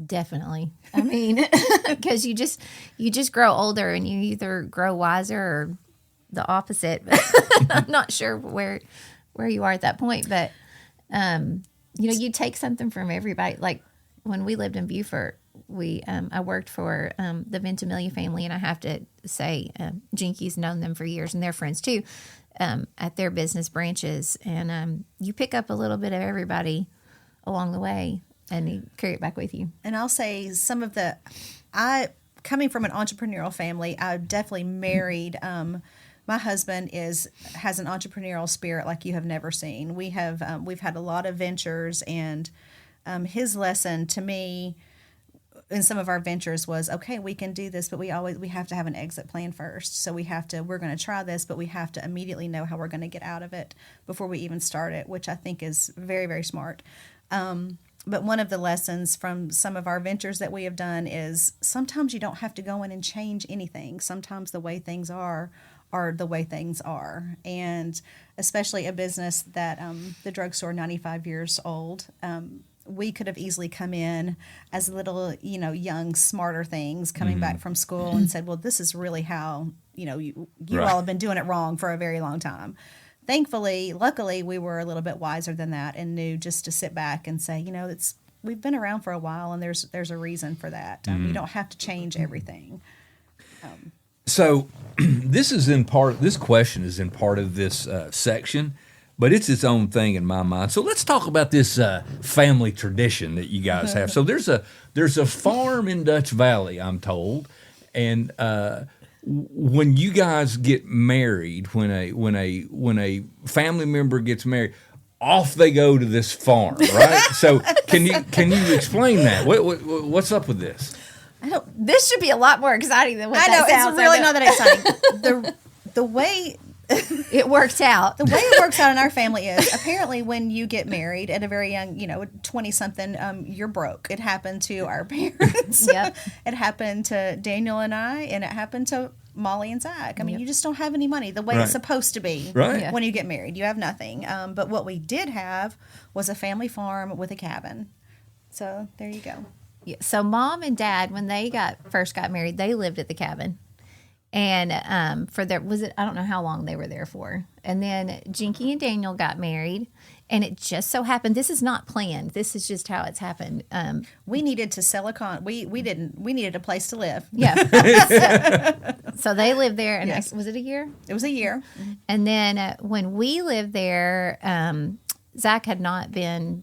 Definitely. I mean, because you just grow older and you either grow wiser or the opposite. I'm not sure where you are at that point, but you take something from everybody. Like when we lived in Beaufort, I worked for the Ventimiglia family, and I have to say, Jenky's known them for years, and they're friends too, at their business branches, and you pick up a little bit of everybody along the way, and you carry it back with you. And I'll say coming from an entrepreneurial family, I definitely married. My husband has an entrepreneurial spirit like you have never seen. We've had a lot of ventures, and his lesson to me in some of our ventures was, okay, we can do this, but we have to have an exit plan first. So we're going to try this, but we have to immediately know how we're going to get out of it before we even start it, which I think is very, very smart. But one of the lessons from some of our ventures that we have done is sometimes you don't have to go in and change anything. Sometimes the way things are the way things are. And especially a business that the drugstore, 95 years old, we could have easily come in as little, young, smarter things coming back from school and said, well, this is really how, you Right. all have been doing it wrong for a very long time. Luckily, we were a little bit wiser than that and knew just to sit back and say, we've been around for a while, and there's a reason for that. You don't have to change everything. So this question is in part of this section, but it's its own thing in my mind. So let's talk about this family tradition that you guys have. So there's a farm in Dutch Valley, I'm told, and when you guys get married, when a family member gets married, off they go to this farm, right? So can you explain that? What's up with this? This should be a lot more exciting than what I know, that sounds. it's really not that exciting. The way it works out. The way it works out in our family is apparently when you get married at a very young, 20-something, you're broke. It happened to our parents. Yep. It happened to Daniel and I, and it happened to Mollie and Zach. I mean, you just don't have any money the way Right. it's supposed to be Right. when you get married. You have nothing. But what we did have was a family farm with a cabin. So there you go. Yeah. So Mom and Dad, when they first got married, they lived at the cabin. And I don't know how long they were there for. And then Jenky and Daniel got married, and it just so happened, this is not planned. This is just how it's happened. We needed to sell we needed a place to live. Yeah. So they lived there, and Yes. was it a year? It was a year. And then when we lived there, Zach had not been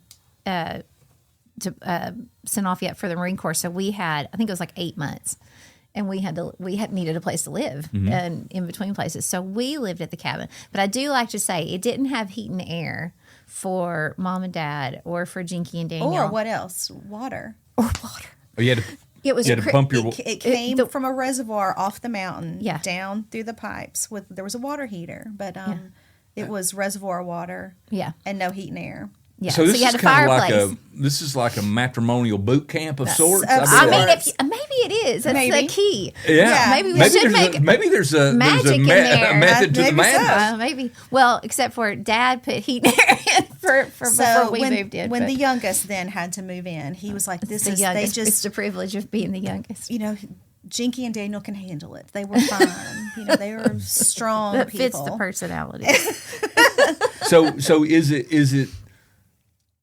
sent off yet for the Marine Corps. So we had, I think it was like 8 months. And we had needed a place to live and in between places. So we lived at the cabin. But I do like to say it didn't have heat and air for Mom and Dad or for Jenky and Daniel. Or what else? Water. Or water. Oh, you had to pump your. It came from a reservoir off the mountain, Yeah. down through the pipes. There was a water heater, but it was reservoir water, Yeah. and no heat and air. Yeah. So this you is had a kind of fireplace. this is like a matrimonial boot camp of sorts. I I mean, Sorts. maybe it is. That's Maybe. the key. Yeah. Maybe we should make maybe there's a magic in there. method to the Maybe so. madness. maybe. Well, except for Dad put heat and air in for before we moved in. when but the youngest then had to move in, he was like, it's the youngest. It's the privilege of being the youngest. Jinky and Daniel can handle it. They were fine. They were strong That people. fits the personality. So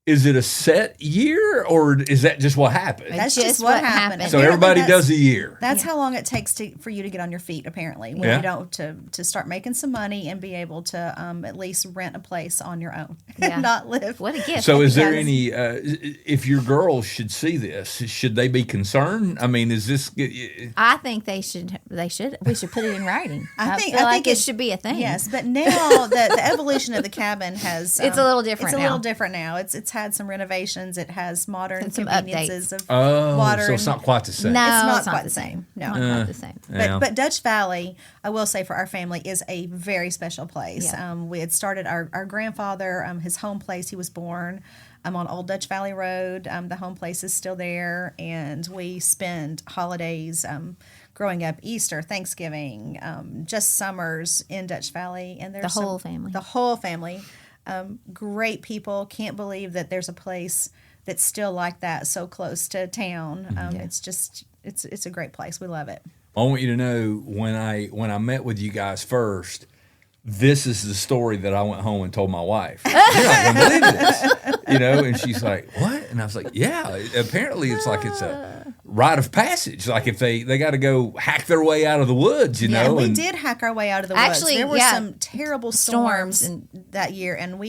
is it a set year, or is that just what happened? That's Just just what what happened. happened. So Apparently everybody that's- does a year. That's how long it takes for you to get on your feet. Apparently, when Yeah. you don't to start making some money and be able to at least rent a place on your own, Yeah. and not live. What a gift. So is there Yes. any? If your girls should see this, should they be concerned? I mean, is this? I think they should. We should put it in writing. I think- feel I like think it should be a thing. Yes, but now the evolution of the cabin has It's a little different It's a now. little different now. It's had some renovations. It has modern And some conveniences of Oh, water. so it's not quite the same. No, It's not quite the same. No. Not quite the same. Yeah. But Dutch Valley, I will say, for our family, is a very special place. Yeah. We had started our grandfather, his home place. He was born on Old Dutch Valley Road. The home place is still there, and we spend holidays growing up, Easter, Thanksgiving, just summers in Dutch Valley. And there's The whole family. The whole family. Great people. Can't believe that there's a place that's still like that, so close to town. It's just it's a great place. We love it. I want you to know when I met with you guys first, this is the story that I went home and told my wife. You're not gonna believe this, and she's like, "What?" And I was like, "Yeah." Apparently, it's like it's a rite of passage. Like if they got to go hack their way out of the woods, Yeah, we and did hack our way out of the Actually, woods. There were yeah, some terrible storms and- that year, and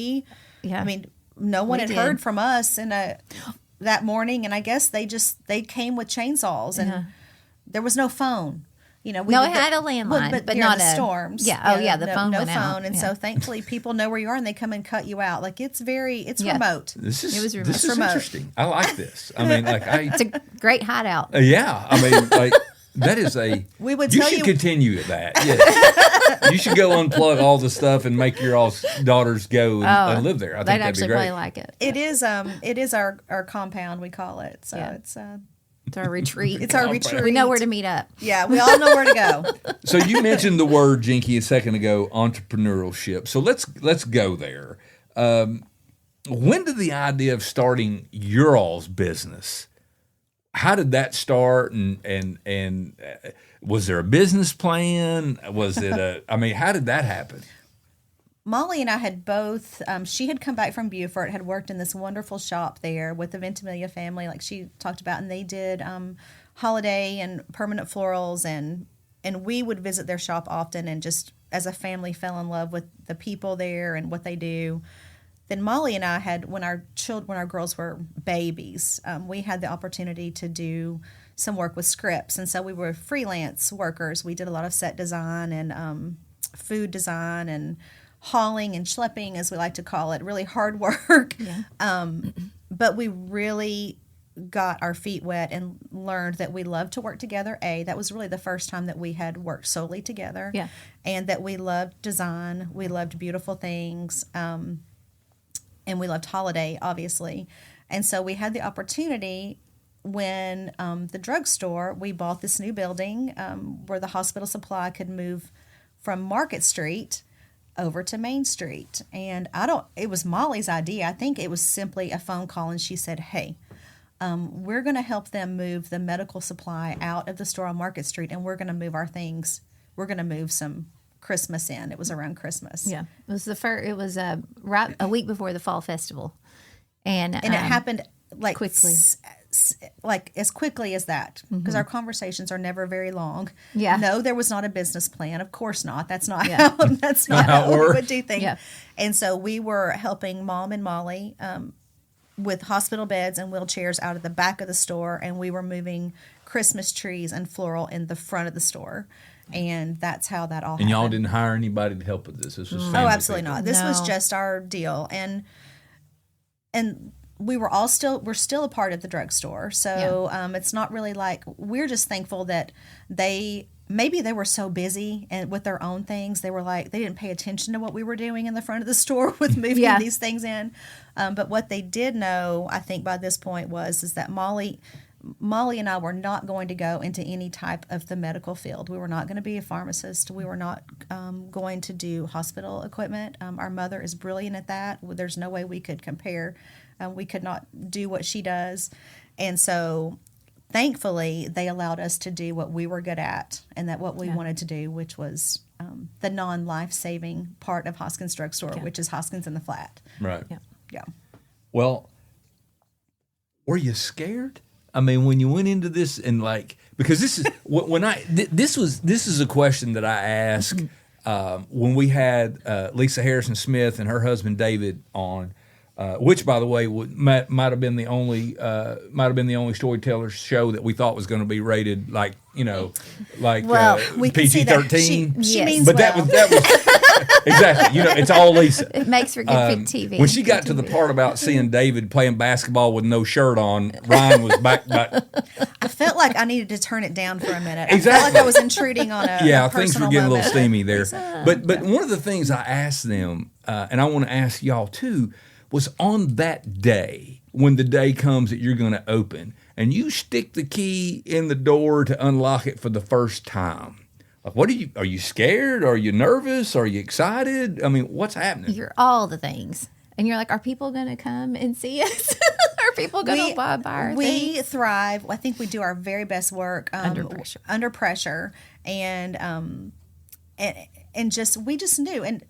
Yeah. I mean, no one We had did. heard from us that morning, and I guess they came with chainsaws, and there was no phone. We No, did it had a landline, but during not the a- storms. yeah, oh, yeah, the phone no went phone, out, and yeah. so thankfully people know where you are, and they come and cut you out. Like it's Yeah. remote. this is It was remote. this is Remote. interesting. I like this. I mean, like It's a great hideout. yeah. I mean, like that is a. We would You tell should you- continue at that. Yes. You should go unplug all the stuff and make your all daughters go and live there. I think They'd that'd actually be great. probably like it. It is our compound, we call it. So Yeah. it's our retreat. it's our Compound. retreat. We know where to meet up. Yeah, we all know where to go. So you mentioned the word, Jenky, a second ago, entrepreneurship. So let's go there. When did the idea of starting your all's business? How did that start? And was there a business plan? Was it how did that happen? Mollie and I had both, she had come back from Beaufort, had worked in this wonderful shop there with the Ventimiglia family, like she talked about, and they did holiday and permanent florals, and we would visit their shop often, and just as a family fell in love with the people there and what they do. Then Mollie and I had, when our girls were babies, we had the opportunity to do some work with scripts, and so we were freelance workers. We did a lot of set design and food design and hauling and schlepping, as we like to call it, really hard work. Yeah. But we really got our feet wet and learned that we loved to work together. That was really the first time that we had worked solely together. Yeah. And that we loved design. We loved beautiful things. And we loved holiday, obviously. And so we had the opportunity when the drugstore, we bought this new building where the hospital supply could move from Market Street over to Main Street. And it was Mollie's idea. I think it was simply a phone call, and she said, "Hey, we're going to help them move the medical supply out of the store on Market Street, and we're going to move our things. We're going to move some Christmas in." It was around Christmas. Yeah. It was right a week before the fall festival. And And it happened like quickly. Like as quickly as that, because our conversations are never very long. Yeah. No, there was not a business plan. Of course not. That's not Yeah. how we works. would do things. Yeah. And so we were helping Mom and Mollie with hospital beds and wheelchairs out of the back of the store, and we were moving Christmas trees and floral in the front of the store. And that's how that all And happened. y'all didn't hire anybody to help with this. This was family Oh, absolutely people. not. This was No. just our deal, and we're still a part of the drugstore. So it's not really like, we're just thankful that maybe they were so busy and with their own things, they were like, they didn't pay attention to what we were doing in the front of the store with moving Yeah. these things in. But what they did know, I think by this point, is that Mollie and I were not going to go into any type of the medical field. We were not going to be a pharmacist. We were not going to do hospital equipment. Our mother is brilliant at that. There's no way we could compare. We could not do what she does. And so thankfully, they allowed us to do what we were good at and that what we wanted to do, which was the non-life-saving part of Hoskins Drug Store, which is Hoskins in the Flat. Right. Yeah. Yeah. Well, were you scared? I mean, when you went into this and because this is this is a question that I asked when we had Lisa Harrison Smith and her husband David on, which, by the way, might have been the only Storytellers show that we thought was going to be rated Well, we can see that. PG-13. She Yes. means But well. that was Exactly. It's all Lisa. It makes for good TV. When she got to the part about seeing David playing basketball with no shirt on, Ryan was back. I felt like I needed to turn it down for a minute. Exactly. I felt like I was intruding on a Yeah, a things were personal getting a moment. little steamy there. But one of the things I asked them, and I want to ask y'all too, was on that day, when the day comes that you're going to open, and you stick the key in the door to unlock it for the first time. Like, are you scared? Are you nervous? Are you excited? I mean, what's happening? You're all the things. And you're like, are people going to come and see us? Are people going to buy our We things? thrive. I think we do our very best work under pressure, and just we just knew, and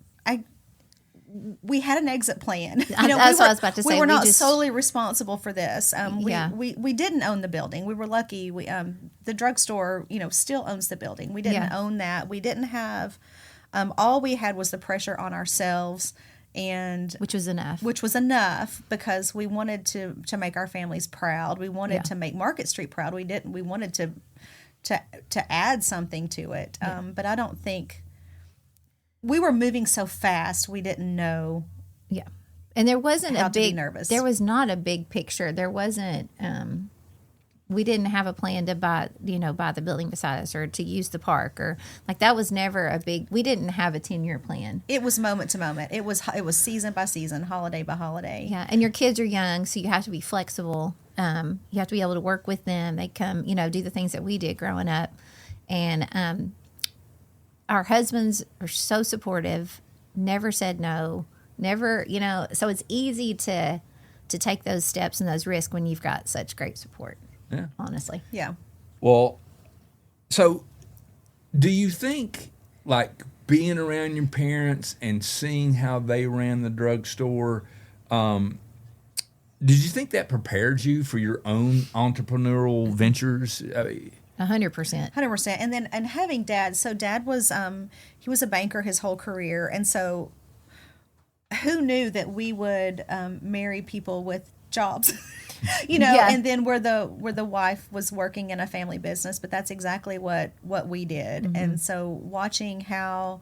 we had an exit plan. That's what I was about to say. We were We not just- solely responsible for this. Yeah. We didn't own the building. We were lucky. The drugstore, still owns the building. We didn't Yeah. own that. We didn't have. All we had was the pressure on ourselves, and Which was enough. which was enough because we wanted to make our families proud. We wanted Yeah. to make Market Street proud. We didn't. We wanted to add something to it. But I don't think we were moving so fast. We didn't know. Yeah. And there wasn't How a to be big, nervous. there was not a big picture. There wasn't, we didn't have a plan to buy the building beside us or to use the park or like that was never a big, we didn't have a 10-year plan. It was moment to moment. It was season by season, holiday by holiday. Yeah. And your kids are young, so you have to be flexible. You have to be able to work with them. They come, do the things that we did growing up. And our husbands are so supportive, never said no, never, so it's easy to take those steps and those risks when you've got such great support. Yeah. Honestly. Yeah. Well, so do you think, like, being around your parents and seeing how they ran the drugstore, did you think that prepared you for your own entrepreneurial ventures? 100%. 100%. And having dad, so dad was he was a banker his whole career, and so who knew that we would marry people with jobs? Yeah. And then where the wife was working in a family business, but that's exactly what we did. Mm-hmm. And so watching how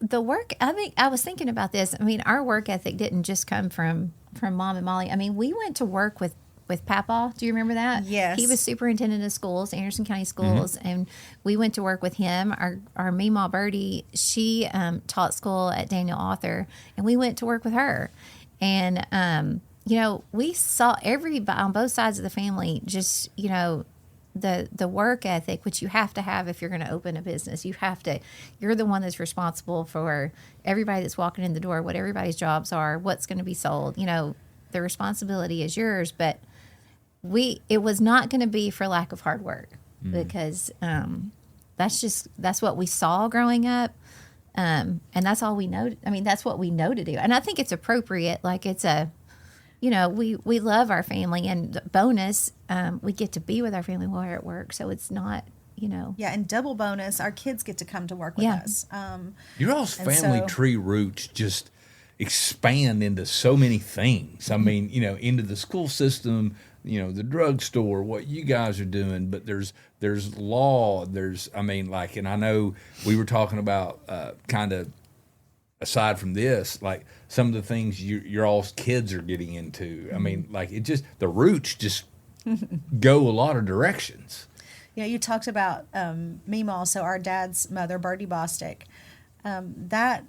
The work, I think I was thinking about this. I mean, our work ethic didn't just come from Mom and Mollie. I mean, we went to work with Papa. Do you remember that? Yes. He was superintendent of schools, Anderson County Schools, and we went to work with him. Our Meemaw Birdie, she taught school at Daniel Author, and we went to work with her. And, we saw on both sides of the family, just, the work ethic, which you have to have if you're going to open a business. You're the one that's responsible for everybody that's walking in the door, what everybody's jobs are, what's going to be sold. The responsibility is yours, but it was not going to be for lack of hard work because that's what we saw growing up. And that's all we know. I mean, that's what we know to do. And I think it's appropriate. Like we love our family, and bonus, we get to be with our family while we're at work. So it's not, Yeah, and double bonus, our kids get to come to work with Yeah. us. Your all's And family so- tree roots just expand into so many things. I mean, into the school system, the drugstore, what you guys are doing, but there's law, and I know we were talking about kind of aside from this, like some of the things your all's kids are getting into. I mean, like the roots just go a lot of directions. You talked about Meemaw, so our dad's mother, Bertie Bostic. That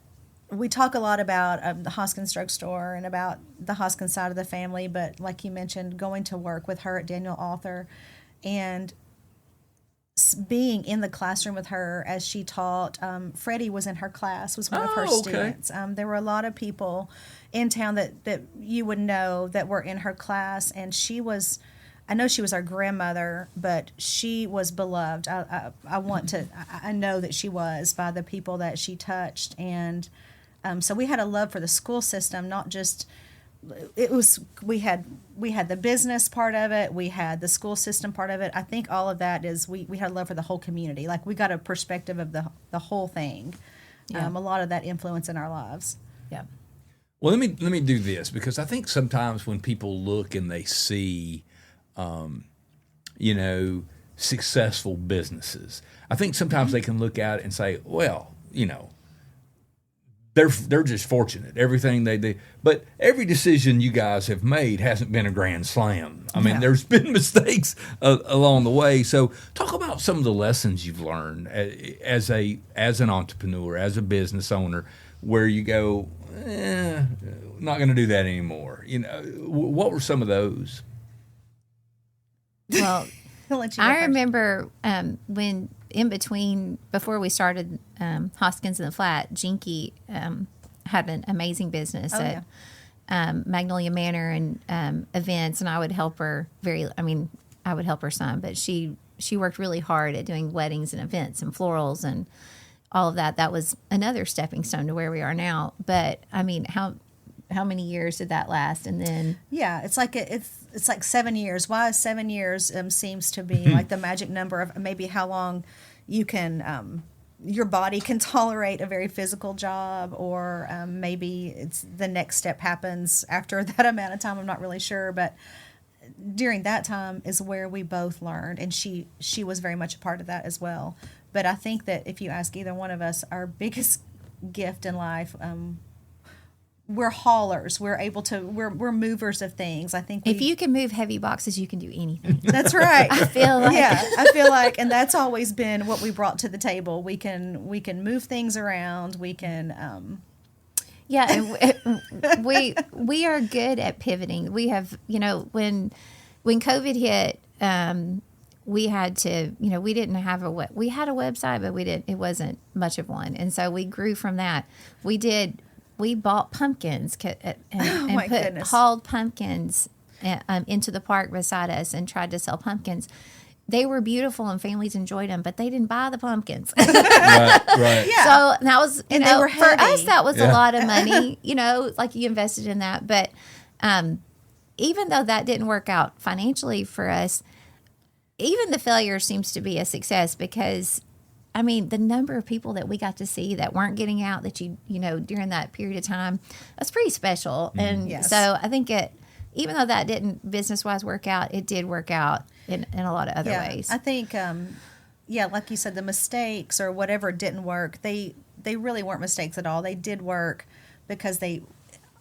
we talk a lot about the Hoskins Drug Store and about the Hoskins side of the family, but like you mentioned, going to work with her at Daniel Author and being in the classroom with her as she taught. Freddie was in her class, was one of her students. There were a lot of people in town that you would know that were in her class, and I know she was our grandmother, but she was beloved. I know that she was by the people that she touched. And so we had a love for the school system, not just, we had the business part of it, we had the school system part of it. I think all of that is, we had a love for the whole community. Like we got a perspective of the whole thing. Yeah. A lot of that influence in our lives. Yeah. Well, let me do this, because I think sometimes when people look and they see successful businesses, I think sometimes they can look at it and say, well, they're just fortunate. Everything they do, but every decision you guys have made hasn't been a grand slam. I mean, there's been mistakes along the way. So, talk about some of the lessons you've learned as an entrepreneur, as a business owner, where you go, not going to do that anymore. What were some of those? Well, I'll let you go I first. remember when before we started Hoskins in the Flat, Jenky had an amazing business at Magnolia Manor and events, and I would help her I would help her some, but she worked really hard at doing weddings and events and florals and all of that. That was another stepping stone to where we are now. But I mean, how many years did that last? And then it's like 7 years. Why 7 years seems to be like the magic number of maybe how long you can your body can tolerate a very physical job, or maybe it's the next step happens after that amount of time. I'm not really sure, but during that time is where we both learned, and she was very much a part of that as well. But I think that if you ask either one of us, our biggest gift in life, we're haulers. We're able to. We're movers of things. I think if you can move heavy boxes, you can do anything. That's right. I feel like and that's always been what we brought to the table. We can move things around. We can. And we are good at pivoting. We have, when COVID hit, we had to, we didn't have we had a website, but it wasn't much of one, and so we grew from that. We bought pumpkins and hauled pumpkins into the park beside us and tried to sell pumpkins. They were beautiful and families enjoyed them, but they didn't buy the pumpkins. Right. Yeah. So that was, And they were for heavy. us, that was a lot of money, like you invested in that. But even though that didn't work out financially for us, even the failure seems to be a success because the number of people that we got to see that weren't getting out that during that period of time, that's pretty special. And so I think even though that didn't business-wise work out, it did work out in a lot of other ways. I think, like you said, the mistakes or whatever didn't work, they really weren't mistakes at all. They did work because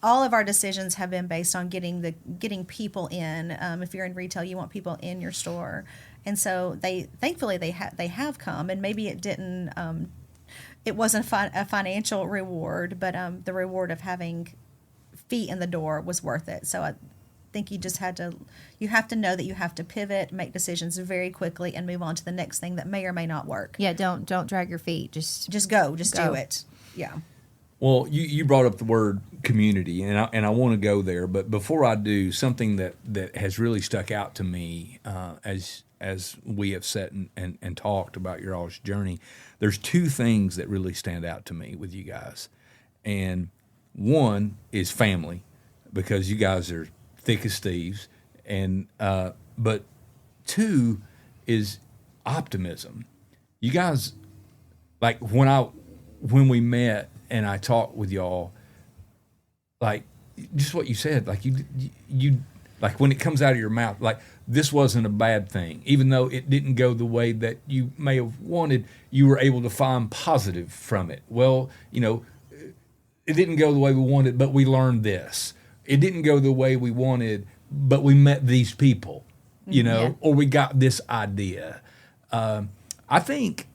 all of our decisions have been based on getting people in. If you're in retail, you want people in your store. And so thankfully they have come, and maybe it didn't, it wasn't a financial reward, but the reward of having feet in the door was worth it. So I think you have to know that you have to pivot, make decisions very quickly, and move on to the next thing that may or may not work. Yeah, don't drag your feet. Just go, go. do it. Yeah. Well, you brought up the word community, and I want to go there. But before I do, something that has really stuck out to me as we have sat and talked about your all's journey, there's two things that really stand out to me with you guys. And one is family, because you guys are thick as thieves. And but two is optimism. You guys, like when we met and I talked with y'all, like just what you said, like you like when it comes out of your mouth, like this wasn't a bad thing, even though it didn't go the way that you may have wanted. You were able to find positive from it. Well, it didn't go the way we wanted, but we learned this. It didn't go the way we wanted, but we met these people, or we got this idea. I think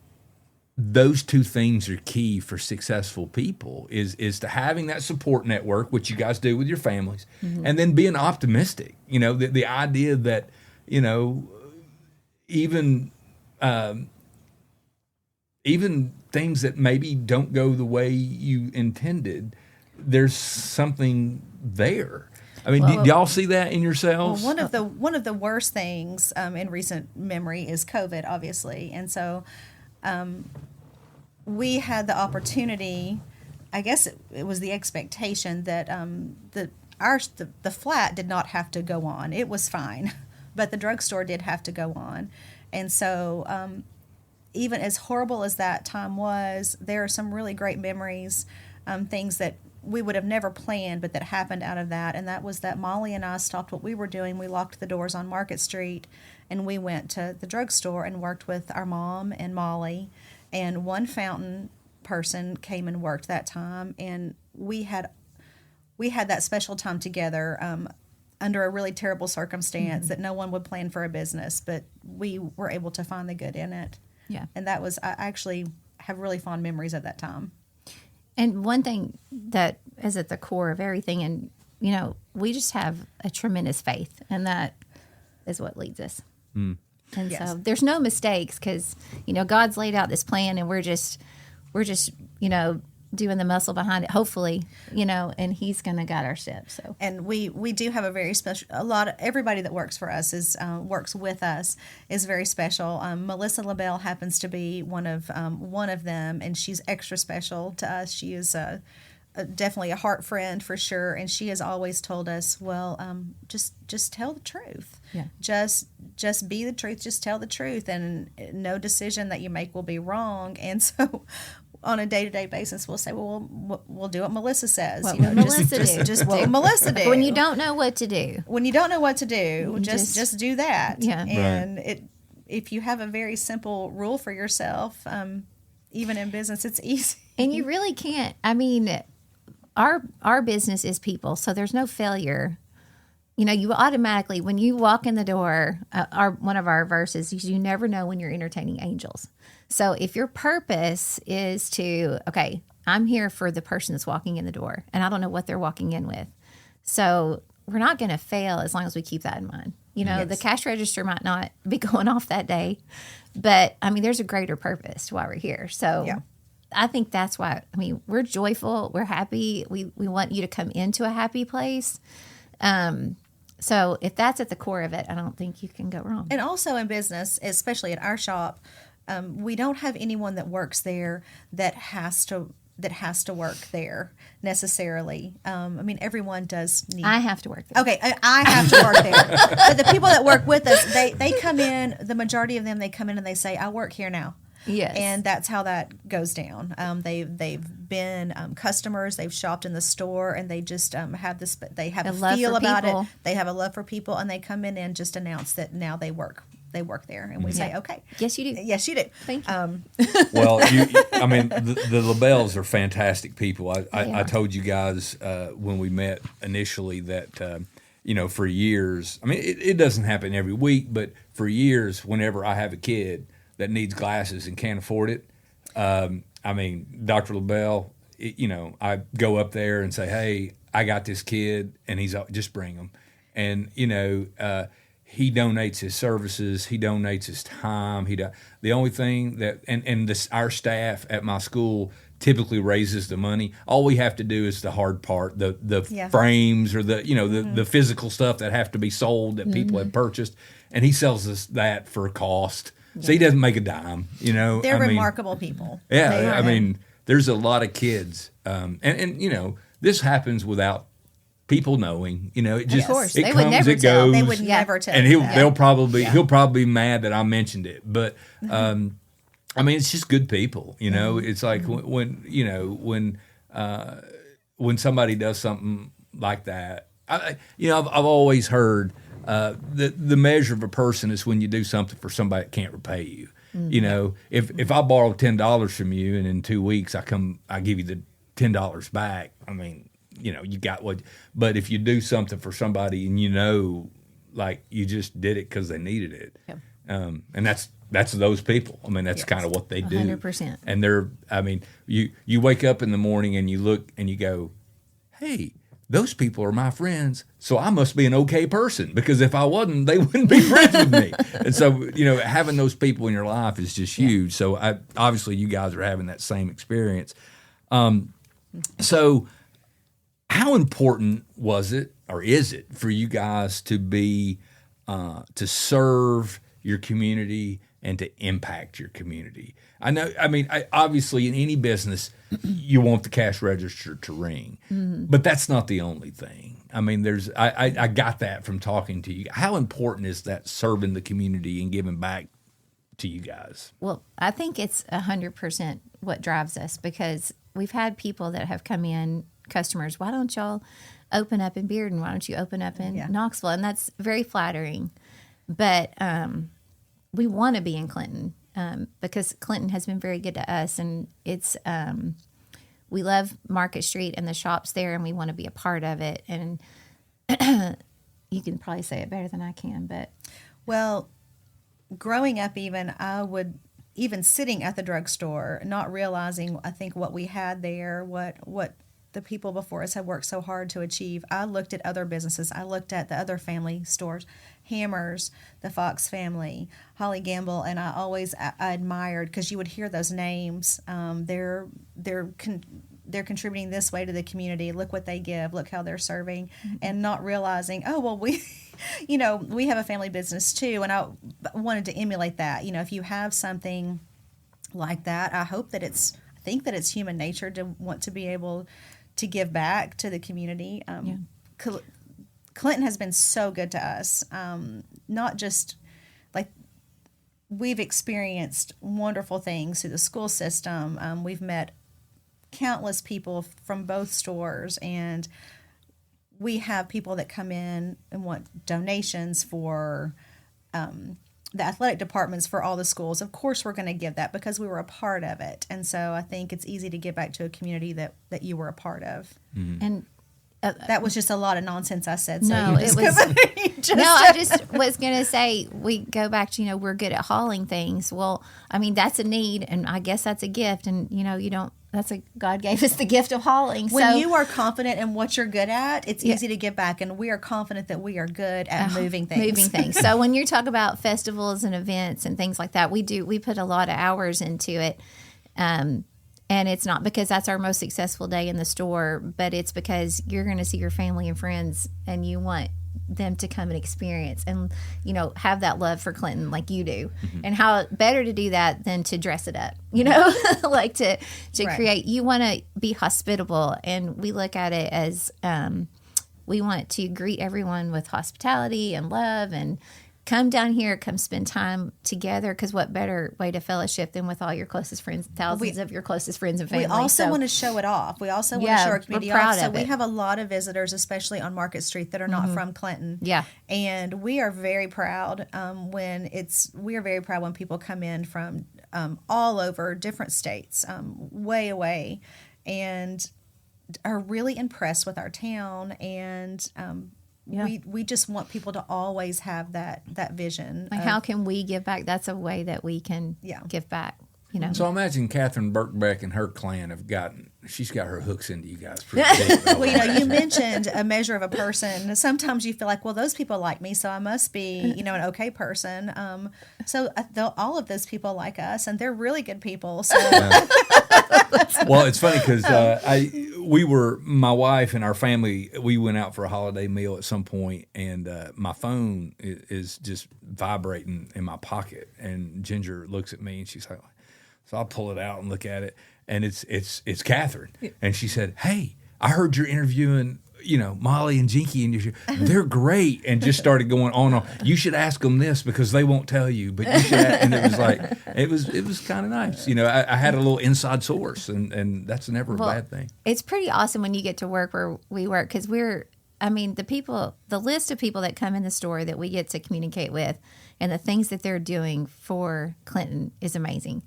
those two things are key for successful people is to having that support network, which you guys do with your families, and then being optimistic. The idea that, even things that maybe don't go the way you intended, there's something there. I mean, do y'all see that in yourselves? Well, one of the worst things in recent memory is COVID, obviously, and so we had the opportunity. I guess it was the expectation that the flat did not have to go on. It was fine, but the drugstore did have to go on, and so even as horrible as that time was, there are some really great memories, things that we would have never planned, but that happened out of that. And that was that Mollie and I stopped what we were doing. We locked the doors on Market Street, and we went to the drugstore and worked with our mom and Mollie. And one fountain person came and worked that time, and we had that special time together under a really terrible circumstance that no one would plan for a business, but we were able to find the good in it. Yeah. And that was, I actually have really fond memories of that time. And one thing that is at the core of everything, and, you know, we just have a tremendous faith, and that is what leads us. And Yes. so there's no mistakes because, you know, God's laid out this plan, and we're just, you know, doing the muscle behind it, hopefully, you know, and he's going to guide our steps. So, And we do have a very special, everybody that works for us works with us is very special. Melissa LaBelle happens to be one of them, and she's extra special to us. She is definitely a heart friend for sure, and she has always told us, well, just tell the truth. Yeah. Just be the truth. Just tell the truth, and no decision that you make will be wrong. And so, on a day-to-day basis, we'll say, well, we'll do what Melissa says. What You know, will Melissa do? Just do what Melissa do. when you don't know what to do, When you don't know what to do, just do that. Yeah. And if you have a very simple rule for yourself, even in business, it's easy. and you really can't. I mean, our business is people, so there's no failure. You know, you automatically, when you walk in the door, one of our verses is, you never know when you're entertaining angels. So if your purpose is to, okay, I'm here for the person that's walking in the door, and I don't know what they're walking in with. So we're not going to fail as long as we keep that in mind. You know, Yes. the cash register might not be going off that day, but I mean, there's a greater purpose to why we're here. So Yeah. I think that's why, I mean, we're joyful, we're happy. We want you to come into a happy place. So if that's at the core of it, I don't think you can go wrong. And also in business, especially at our shop, we don't have anyone that works there that has to work there necessarily. I mean, everyone does need. I have to work there. Okay, I have to work there. But the people that work with us, they come in. The majority of them, they come in and they say, "I work here now." Yes. And that's how that goes down. They've been customers. They've shopped in the store, and they just have this. They have A a love feel for about people. it. They have a love for people, and they come in and just announce that now they work. They work there, and we say, Yeah. "Okay, Yes, you do. yes, you do." Thank you. Well, I mean, the LaBelles are fantastic people. They I are. told you guys when we met initially that, you know, for years, I mean, it doesn't happen every week, but for years, whenever I have a kid that needs glasses and can't afford it, I mean, Dr. LaBelle, you know, I go up there and say, hey, I got this kid, and just bring him. And, you know, he donates his services. He donates his time. The only thing that, our staff at my school typically raises the money. All we have to do is the hard part, the Yeah. frames or the physical stuff that have to be sold that people have purchased. And he sells us that for cost. So he doesn't make a dime, you know. They're I mean, remarkable people. yeah, They I are. mean, there's a lot of kids, and you know, this happens without people knowing. You know, it just course. it They comes, would never it tell. goes, They would Yeah. never tell. and you that. he'll probably be mad that I mentioned it, but I mean, it's just good people. You know, it's like when somebody does something like that. I've always heard the measure of a person is when you do something for somebody that can't repay you. You know, if I borrow $10 from you and in 2 weeks I give you the $10 back. I mean, you know, you got what. But if you do something for somebody and you know, like you just did it because they needed it, Yep. and that's those people. I mean, that's kind of what they do. 100%. And they're, I mean, you wake up in the morning and you look and you go, hey, those people are my friends, so I must be an okay person, because if I wasn't, they wouldn't be friends with me. And so, you know, having those people in your life is just huge. So obviously you guys are having that same experience. So how important was it, or is it, for you guys to be, to serve your community and to impact your community? I know, I mean, obviously in any business, you want the cash register to ring, but that's not the only thing. I mean, I got that from talking to you. How important is that, serving the community and giving back to you guys? Well, I think it's 100% what drives us, because we've had people that have come in, customers, why don't y'all open up in Bearden? Why don't you open up in Knoxville? And that's very flattering. But we want to be in Clinton. because Clinton has been very good to us, and it's we love Market Street and the shops there, and we want to be a part of it. And you can probably say it better than I can, but well, growing up, even sitting at the drugstore, not realizing, I think, what we had there, what the people before us had worked so hard to achieve. I looked at other businesses. I looked at the other family stores, Hammers, the Fox family, Holly Gamble, and I always I admired, because you would hear those names. They're contributing this way to the community. Look what they give. Look how they're serving, and not realizing, oh well, we have a family business too, and I wanted to emulate that. If you have something like that, I think that it's human nature to want to be able to give back to the community. Clinton has been so good to us. Not just like, we've experienced wonderful things through the school system. We've met countless people from both stores, and we have people that come in and want donations for the athletic departments for all the schools. Of course, we're going to give that because we were a part of it. And so I think it's easy to give back to a community that you were a part of. Mm-hmm. And that was just a lot of nonsense I said. So no, it was. I just was going to say, we go back to, we're good at hauling things. Well, I mean, that's a need, and I guess that's a gift. And, God gave us the gift of hauling. When you are confident in what you're good at, it's easy to give back. And we are confident that we are good at moving things. So when you talk about festivals and events and things like that, we put a lot of hours into it. And it's not because that's our most successful day in the store, but it's because you're going to see your family and friends, and you want them to come and experience and, have that love for Clinton like you do. Mm-hmm. And how better to do that than to dress it up, like to right. create. You want to be hospitable, and we look at it as we want to greet everyone with hospitality and love, and come down here, come spend time together, because what better way to fellowship than with all your closest friends, thousands of your closest friends and family. We also want to show it off. We also want to show our community off. So we have a lot of visitors, especially on Market Street, that are not from Clinton. Yeah. And we are very proud when people come in from all over different states, way away, and are really impressed with our town, and we just want people to always have that vision. Like, how can we give back? That's a way that we can give back. So I imagine Catherine Birkbeck and her clan she's got her hooks into you guys pretty big. Well, you mentioned a measure of a person. Sometimes you feel like, well, those people like me, so I must be, an okay person. So all of those people like us, and they're really good people. So. Well, it's funny because my wife and our family, we went out for a holiday meal at some point, and my phone is just vibrating in my pocket, and Ginger looks at me and she's like, so I'll pull it out and look at it, and it's Catherine, and she said, "Hey, I heard you're interviewing, Mollie and Jenky, and they're great," and just started going on. You should ask them this because they won't tell you, but you should. And it was like it was kind of nice. I had a little inside source, and that's never a bad thing. It's pretty awesome when you get to work where we work, because the list of people that come in the store that we get to communicate with, and the things that they're doing for Clinton is amazing.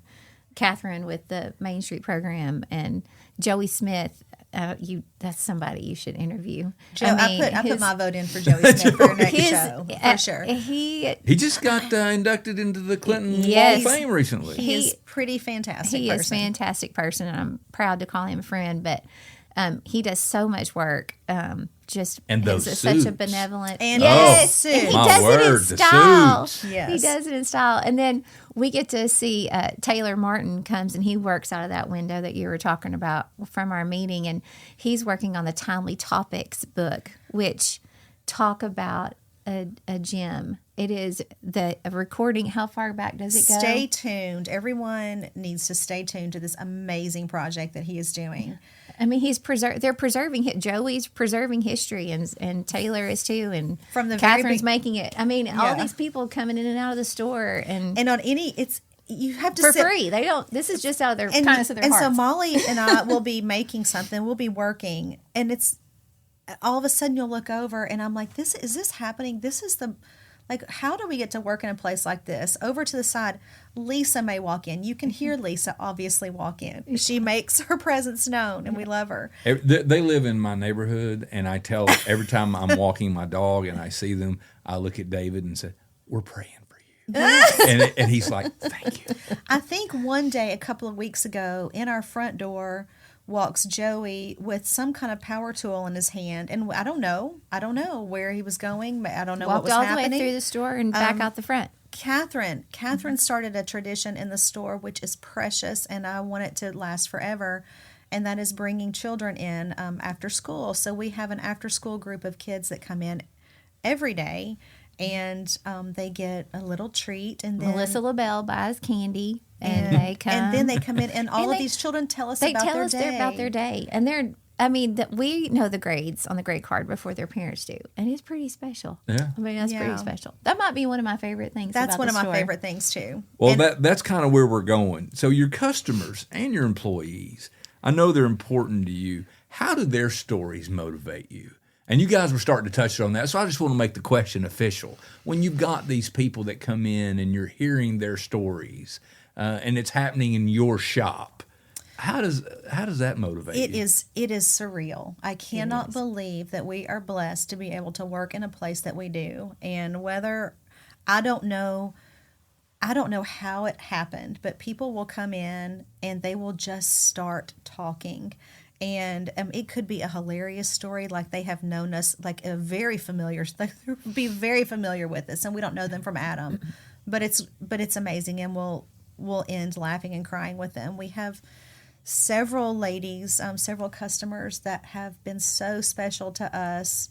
Catherine with the Main Street program, and Joey Smith. That's somebody you should interview. I put my vote in for Joey Smith for next show, for sure. He just got inducted into the Clinton Wall of Fame recently. He's pretty fantastic. He is a fantastic person, and I'm proud to call him a friend. But he does so much work. And those suits. Such a benevolent. And yes, and he does it in style. Yes. He does it in style. And then we get to see Taylor Martin comes, and he works out of that window that you were talking about from our meeting, and he's working on the Timely Topics book, which talk about a gym. It is a recording. How far back does it go? Stay tuned. Everyone needs to stay tuned to this amazing project that he is doing. They're preserving. Joey's preserving history, and Taylor is too, and from the Catherine's making it. All these people coming in and out of the store, and on you have to for free. They don't. This is just out of their kindness of their hearts. And so Mollie and I will be making something. We'll be working, and it's all of a sudden you'll look over, and I'm like, is this happening? This is like, how do we get to work in a place like this? Over to the side, Lisa may walk in. You can hear Lisa obviously walk in. She makes her presence known, and we love her. They live in my neighborhood, and I tell every time I'm walking my dog and I see them, I look at David and say, "We're praying for you," and he's like, "Thank you." I think one day, a couple of weeks ago, in our front door walks Joey with some kind of power tool in his hand, and I don't know where he was going. I don't know what was all happening. the way through the store and back out the front. Catherine started a tradition in the store which is precious, and I want it to last forever, and that is bringing children in after school. So we have an after school group of kids that come in every day, and they get a little treat, and then Melissa LaBelle buys candy, and they come. And then they come in, and all of these children tell us about their day. About their day. And we know the grades on the grade card before their parents do. And it's pretty special. Yeah. I mean, that's pretty special. That might be one of my favorite things That's about one the of my store. favorite things, too. Well, that's kind of where we're going. So your customers and your employees, I know they're important to you. How do their stories motivate you? And you guys were starting to touch on that, so I just want to make the question official. When you've got these people that come in and you're hearing their stories, and it's happening in your shop, how does that motivate you? It is surreal. I cannot believe that we are blessed to be able to work in a place that we do, and whether I don't know how it happened, but people will come in and they will just start talking. And it could be a hilarious story, like they have known us, like a very familiar, like be very familiar with us, and we don't know them from Adam, but it's amazing, and we'll end laughing and crying with them. We have several ladies, several customers that have been so special to us.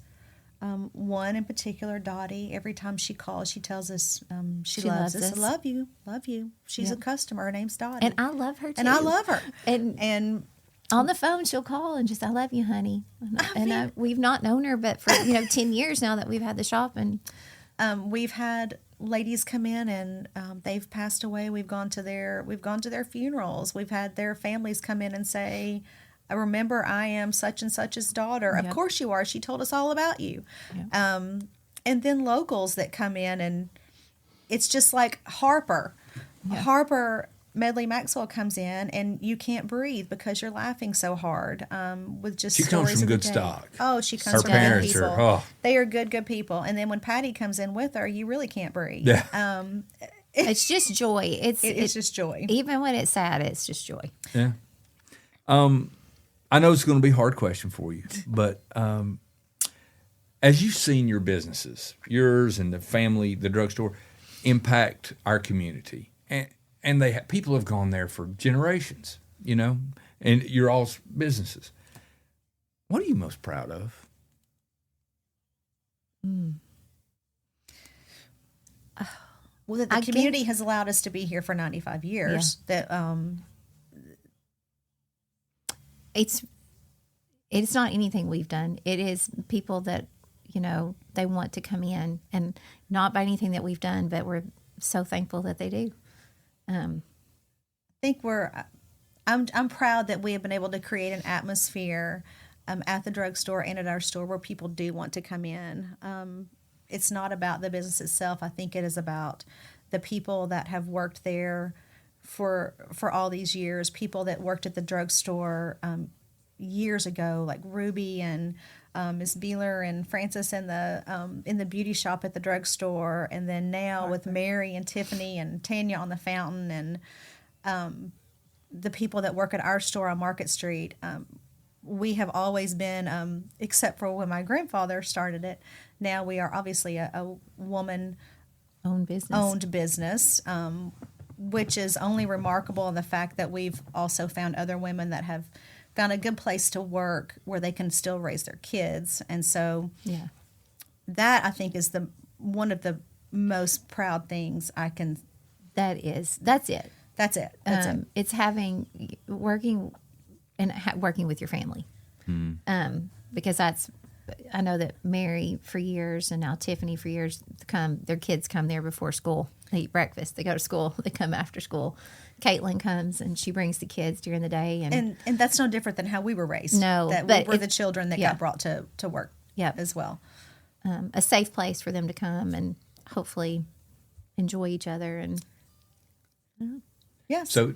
One in particular, Dottie, every time she calls, she tells us she loves us. Love you. She's a customer. Her name's Dottie, and I love her too. And I love her. And on the phone, she'll call and just, "I love you, honey." We've not known her, but for 10 years now that we've had the shop, and we've had ladies come in and they've passed away. We've gone to their funerals. We've had their families come in and say, "I remember I am such and such's daughter." Yep. Of course you are. She told us all about you. Yep. And then locals that come in, and it's just like Harper. Yeah. Harper Medley Maxwell comes in, and you can't breathe because you're laughing so hard with just she stories comes from good day. stock. Oh, she comes from good people. They are good people. And then when Patty comes in with her, you really can't breathe. Yeah. It's just joy. It's just joy. Even when it's sad, it's just joy. Yeah. I know it's going to be a hard question for you, but as you've seen your businesses, yours and the family, the drugstore, impact our community, and people have gone there for generations, and you're all businesses. What are you most proud of? Well, the community has allowed us to be here for 95 years. Yeah. That it's not anything we've done. It is people that they want to come in, and not by anything that we've done, but we're so thankful that they do. I think I'm proud that we have been able to create an atmosphere at the drugstore and at our store where people do want to come in. It's not about the business itself. I think it is about the people that have worked there for all these years, people that worked at the drugstore years ago, like Ruby and Miss Beeler and Francis in the beauty shop at the drugstore, and then now with Mary and Tiffany and Tanya on the fountain, and the people that work at our store on Market Street. We have always been, except for when my grandfather started it, now we are obviously a woman-owned business, which is only remarkable in the fact that we've also found other women that have found a good place to work where they can still raise their kids. And so that, I think, is one of the most proud things I can. That's it. It's working with your family. Because I know that Mary for years, and now Tiffany for years, their kids come there before school. They eat breakfast. They go to school. They come after school. Caitlin comes and she brings the kids during the day. And that's no different than how we were raised. No. That we were the children that got brought to work as well. A safe place for them to come and hopefully enjoy each other. And Yes. So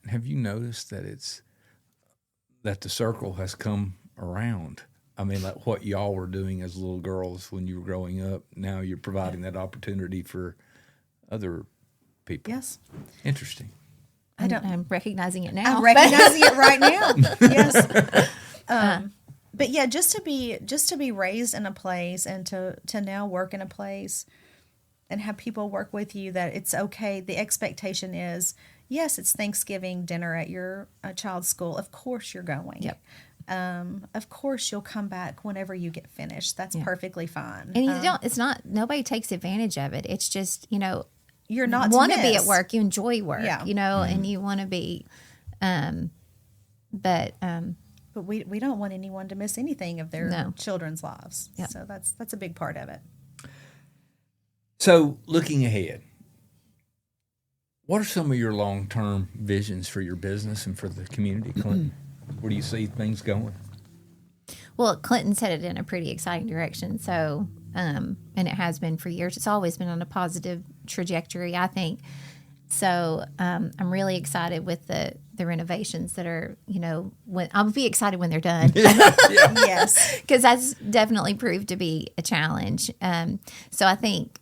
have you noticed that the circle has come around? I mean, like what y'all were doing as little girls when you were growing up, now you're providing that opportunity for other people. Yes. Interesting. I'm recognizing it now. I'm recognizing it right now. Yes. But yeah, just to be raised in a place and to now work in a place and have people work with you that it's okay. The expectation is, yes, it's Thanksgiving dinner at your child's school. Of course you're going. Yep. Of course you'll come back whenever you get finished. That's perfectly fine. And it's not, nobody takes advantage of it. It's just, you're not want to to be miss. at work. You enjoy work, Yeah. and you want to be, but we don't want anyone to miss anything of their No. children's lives. Yep. So that's a big part of it. So looking ahead, what are some of your long-term visions for your business and for the community, Clinton? Where do you see things going? well, Clinton's headed in a pretty exciting direction. So, and it has been for years. It's always been on a positive trajectory, I think. So, I'm really excited with the renovations that are, I'll be excited when they're done. Yes. Because that's definitely proved to be a challenge. So I think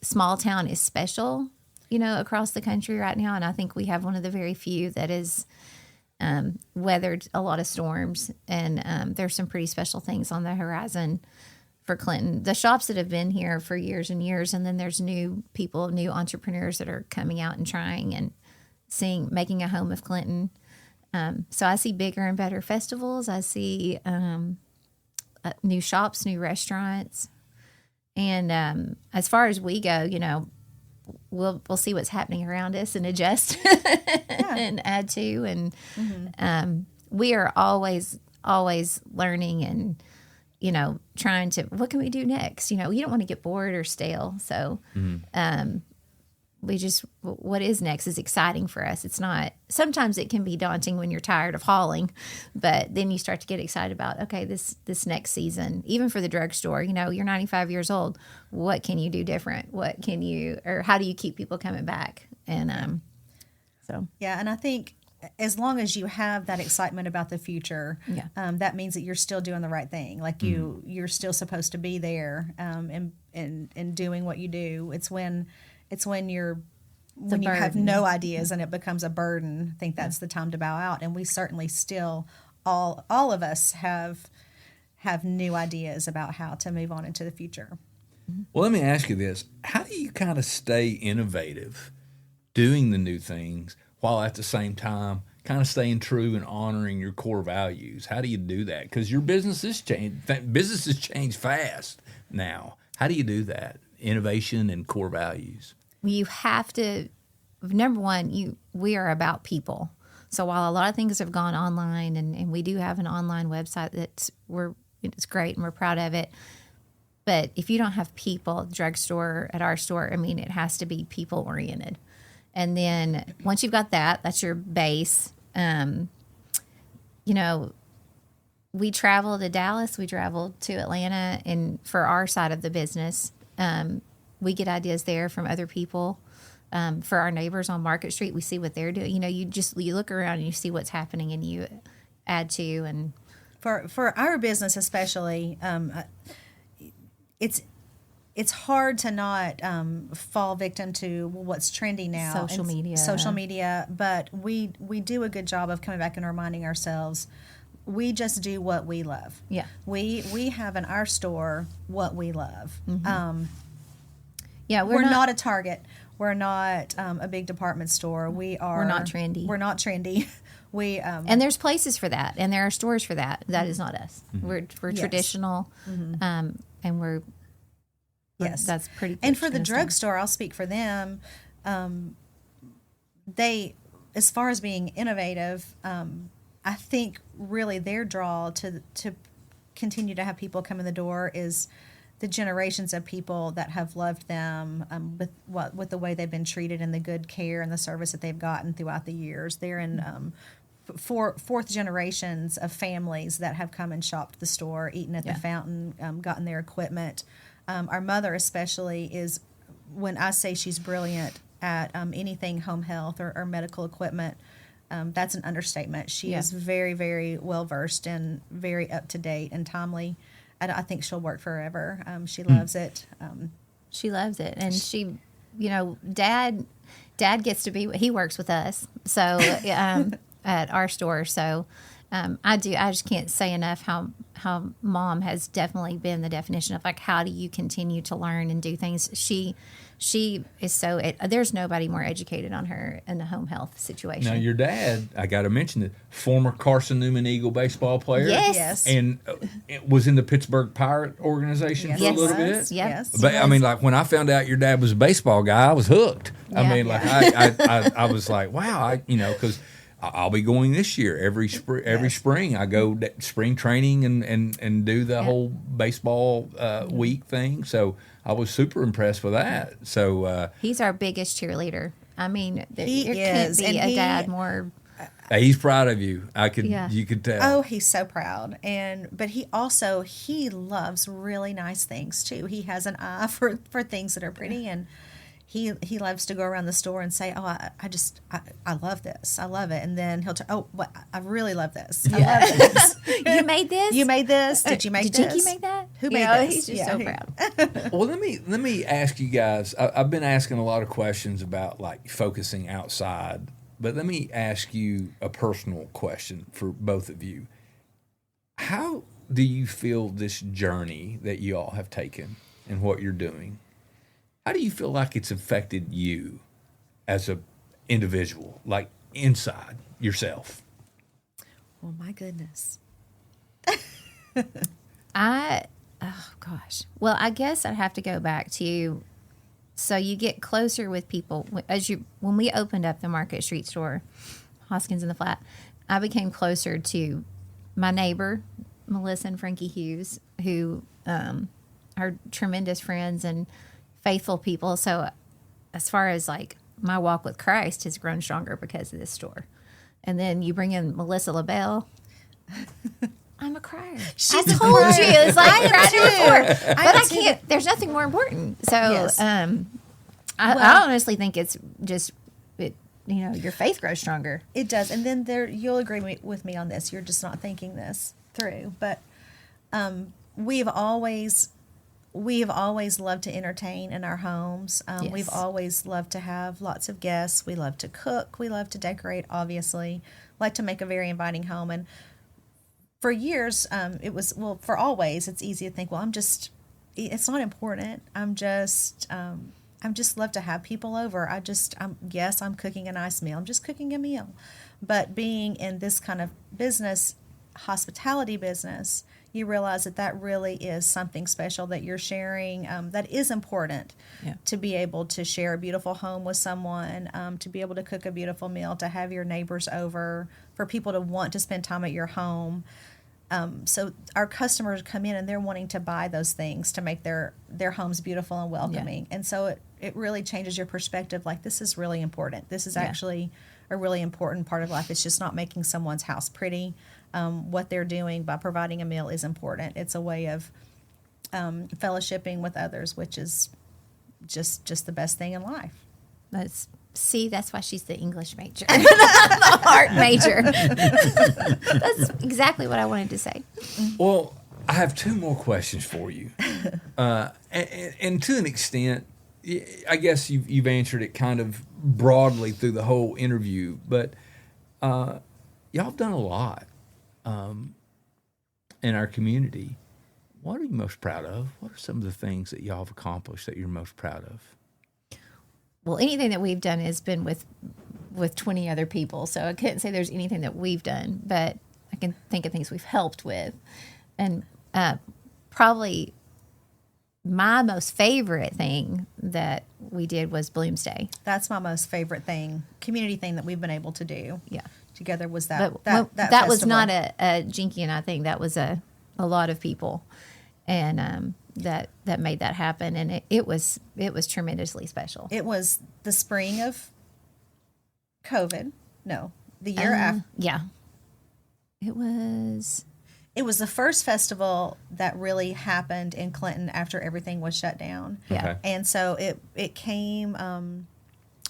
small town is special, across the country right now. And I think we have one of the very few that is weathered a lot of storms. And there's some pretty special things on the horizon for Clinton. The shops that have been here for years and years, and then there's new people, new entrepreneurs that are coming out and trying and making a home of Clinton. So I see bigger and better festivals. I see new shops, new restaurants. And as far as we go, we'll see what's happening around us and adjust and add to. And we are always learning and, trying to, what can we do next? You don't want to get bored or stale. So what is next is exciting for us. It's not, sometimes it can be daunting when you're tired of hauling, but then you start to get excited about, okay, this next season, even for the drugstore, you're 95 years old. What can you do different? Or how do you keep people coming back? And Yeah, and I think as long as you have that excitement about the future, that means that you're still doing the right thing. Like you're still supposed to be there and doing what you do. It's when you have no ideas and it becomes a burden. I think that's the time to bow out. And we certainly still all of us have new ideas about how to move on into the future. Well, let me ask you this. How do you kind of stay innovative doing the new things while at the same time kind of staying true and honoring your core values? How do you do that? Because your businesses change fast now. How do you do that? Innovation and core values. You have to, number one, we are about people. So while a lot of things have gone online, and we do have an online website it's great and we're proud of it. But if you don't have people at the drugstore, at our store, it has to be people oriented. And then once you've got that, that's your base. We travel to Dallas, we travel to Atlanta, and for our side of the business, we get ideas there from other people. For our neighbors on Market Street, we see what they're doing. You look around and you see what's happening, and you add to. And for our business especially, it's hard to not fall victim to what's trending now. Social media. But we do a good job of coming back and reminding ourselves, we just do what we love. Yeah. We have in our store what we love. Mm-hmm. We're not a Target. We're not a big department store. We're not trendy. We're not trendy. And there's places for that, and there are stores for that. That is not us. Mm-hmm. We're traditional, and we're. Yes, that's pretty. And for the drugstore, I'll speak for them. They, as far as being innovative, I think really their draw to continue to have people come in the door is the generations of people that have loved them with the way they've been treated and the good care and the service that they've gotten throughout the years. They're in fourth generations of families that have come and shopped the store, eaten at the fountain, gotten their equipment. Our mother especially is, when I say she's brilliant at anything home health or medical equipment, that's an understatement. She is very, very well versed and very up to date and timely. I think she'll work forever. She loves it. She loves it, and she, Dad gets to be. He works with us, so at our store. So I just can't say enough how Mom has definitely been the definition of, like, how do you continue to learn and do things. She is so. There's nobody more educated on her in the home health situation. Now, your dad, I got to mention it, former Carson Newman Eagle baseball player. Yes. And it was in the Pittsburgh Pirate organization for a little bit. Yep. Yes. But I mean, like, when I found out your dad was a baseball guy, I was hooked. I mean, like, I was like, wow, because I'll be going this year every spring. I go spring training and do the whole baseball week thing. So I was super impressed with that. So he's our biggest cheerleader. I mean, there is, can't be a dad more. He's proud of you. You could tell. Oh, he's so proud. But he loves really nice things too. He has an eye for things that are pretty, and he loves to go around the store and say, "Oh, I love this. I love it." And then he'll I really love this. I love this. You made this? You made this? Did you make Did this? Jenky make that? Who made this? He's just so proud. Well, let me ask you guys. I've been asking a lot of questions about, like, focusing outside, but let me ask you a personal question for both of you. How do you feel this journey that you all have taken and what you're doing? How do you feel like it's affected you as an individual, like inside yourself? Well, my goodness. Well, I guess I'd have to go back to, so you get closer with people. When we opened up the Market Street store, Hoskins in the Flat, I became closer to my neighbor, Melissa and Frankie Hughes, who are tremendous friends and faithful people. So as far as, like, my walk with Christ has grown stronger because of this store. And then you bring in Melissa LaBelle. I'm a crier. I told you. It's like I cried before. But I can't. There's nothing more important. So Yes. I honestly think it's just, your faith grows stronger. It does. And then you'll agree with me on this. You're just not thinking this through. But we've always loved to entertain in our homes. Yes. We've always loved to have lots of guests. We love to cook. We love to decorate, obviously. Like to make a very inviting home. And for years, for always, it's easy to think, well, it's not important. I'm just love to have people over. I'm cooking a nice meal. I'm just cooking a meal. But being in this kind of business, hospitality business, you realize that really is something special that you're sharing, that is important to be able to share a beautiful home with someone, to be able to cook a beautiful meal, to have your neighbors over, for people to want to spend time at your home. So our customers come in and they're wanting to buy those things to make their homes beautiful and welcoming. And so it really changes your perspective. Like, this is really important. This is actually a really important part of life. It's just not making someone's house pretty. What they're doing by providing a meal is important. It's a way of fellowshipping with others, which is just the best thing in life. That's why she's the English major, the art major. That's exactly what I wanted to say. Well, I have two more questions for you. And to an extent, I guess you've answered it kind of broadly through the whole interview, but y'all have done a lot in our community. What are you most proud of? What are some of the things that y'all have accomplished that you're most proud of? Well, anything that we've done has been with 20 other people, so I couldn't say there's anything that we've done, but I can think of things we've helped with. And probably my most favorite thing that we did was Bloomsday. That's my most favorite community thing that we've been able to do. Yeah. Together was that that was festival. not a Jenky and I thing. That was a lot of people, and that made that happen, and it was tremendously special. It was the spring of COVID. No, the year after. Yeah. It was. It was the first festival that really happened in Clinton after everything was shut down. Yeah. Okay. And so it came.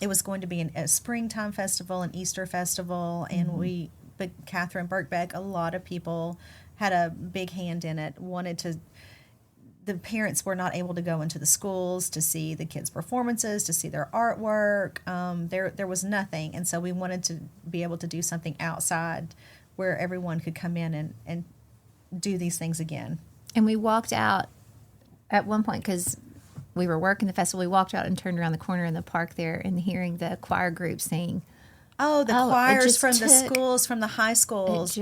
It was going to be a springtime festival, an Easter festival, and but Catherine Birkbeck, a lot of people had a big hand in it. The parents were not able to go into the schools to see the kids' performances, to see their artwork. There was nothing, and so we wanted to be able to do something outside where everyone could come in and do these things again. And we walked out at one point because we were working the festival. We walked out and turned around the corner in the park there and hearing the choir group sing. Oh, the Oh, it choirs just from the took- schools, from the high schools,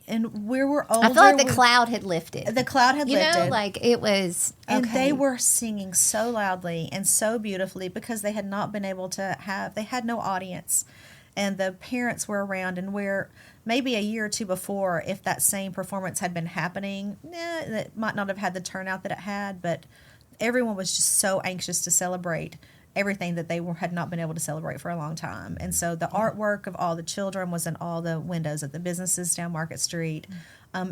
and we were older. I feel like the cloud had lifted. The cloud had lifted. You know, like it was. And okay. they were singing so loudly and so beautifully because they had not been able to they had no audience. And the parents were around, and where maybe a year or two before, if that same performance had been happening, it might not have had the turnout that it had, but everyone was just so anxious to celebrate everything that they had not been able to celebrate for a long time. And so the artwork of all the children was in all the windows at the businesses down Market Street.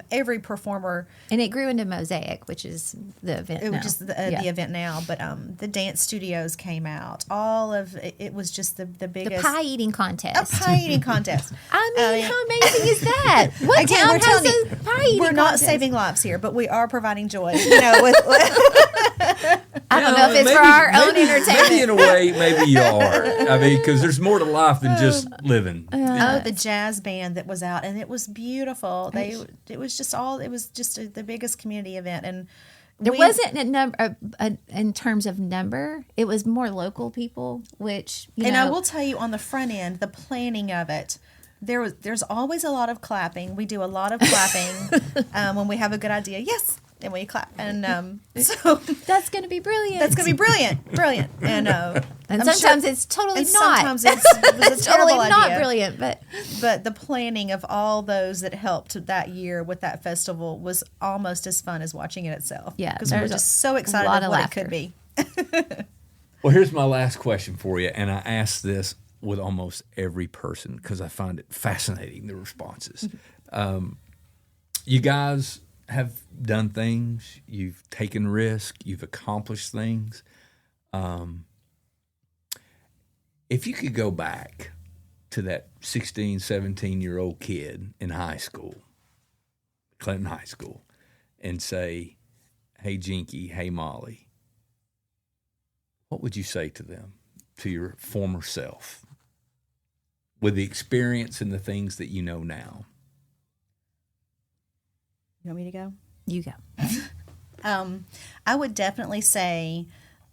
Every performer, and it grew into Mosaic, which is the event. it now. was just the event now, but the dance studios came out. All of it was just the the biggest pie eating contest. a pie eating contest. I mean, how amazing is that? What Again, town we're telling has you, a pie eating we're not contest? saving lives here, but we are providing joy. You know, with I don't know if it's for our own Maybe entertainment. in a way, maybe you are. I mean, because there's more to life than just living. the jazz band that was out, and it was beautiful. It was just the biggest community event, and There wasn't a number in terms of number. It was more local people, which I will tell you, on the front end, the planning of it, there's always a lot of clapping. We do a lot of clapping when we have a good idea. Yes, and we clap, and so that's going to be brilliant. that's gonna be brilliant, and I'm sometimes sure- it's totally and not. Sometimes it was a It's totally terrible not idea. brilliant, But the planning of all those that helped that year with that festival was almost as fun as watching it itself. Yeah, because we were there's just so excited lot about of what laughter. it could be. Well, here's my last question for you, and I ask this with almost every person because I find it fascinating, the responses. You guys have done things, you've taken risks, you've accomplished things. If you could go back to that 16, 17-year-old kid in high school, Clinton High School, and say, hey, Jenky, hey, Mollie, what would you say to them, to your former self, with the experience and the things that you know now? You want me to go? you go. I would definitely say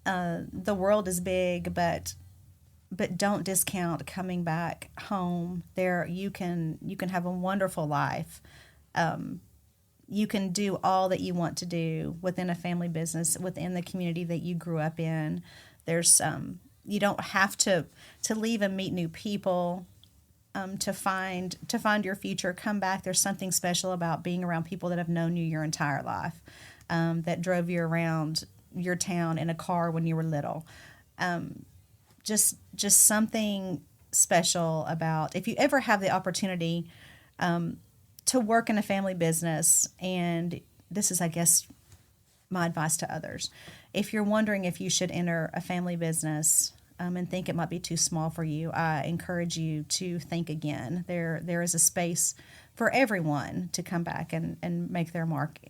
the world is big, but don't discount coming back home. There, you can have a wonderful life. You can do all that you want to do within a family business, within the community that you grew up in. There's you don't have to leave and meet new people. To find your future, come back. There's something special about being around people that have known you your entire life, that drove you around your town in a car when you were little. Just something special about, if you ever have the opportunity to work in a family business, and this is, I guess, my advice to others. If you're wondering if you should enter a family business, and think it might be too small for you, I encourage you to think again. There is a space for everyone to come back and make their mark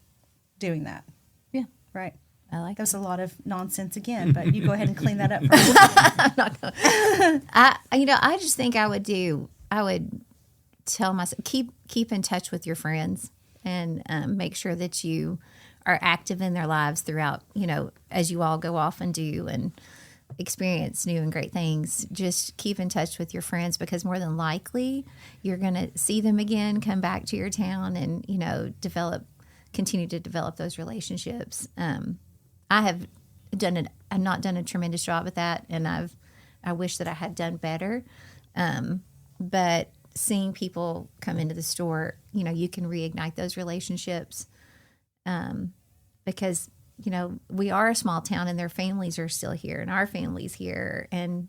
doing that. Yeah, Right? I like That was a lot of nonsense again, but you go ahead and clean that up for me. I just think I would tell myself, keep in touch with your friends and make sure that you are active in their lives throughout, as you all go off and do and experience new and great things. Just keep in touch with your friends, because more than likely you're going to see them again, come back to your town, and continue to develop those relationships. I have not done a tremendous job at that, and I wish that I had done better. But seeing people come into the store, you can reignite those relationships, because we are a small town and their families are still here and our family's here. And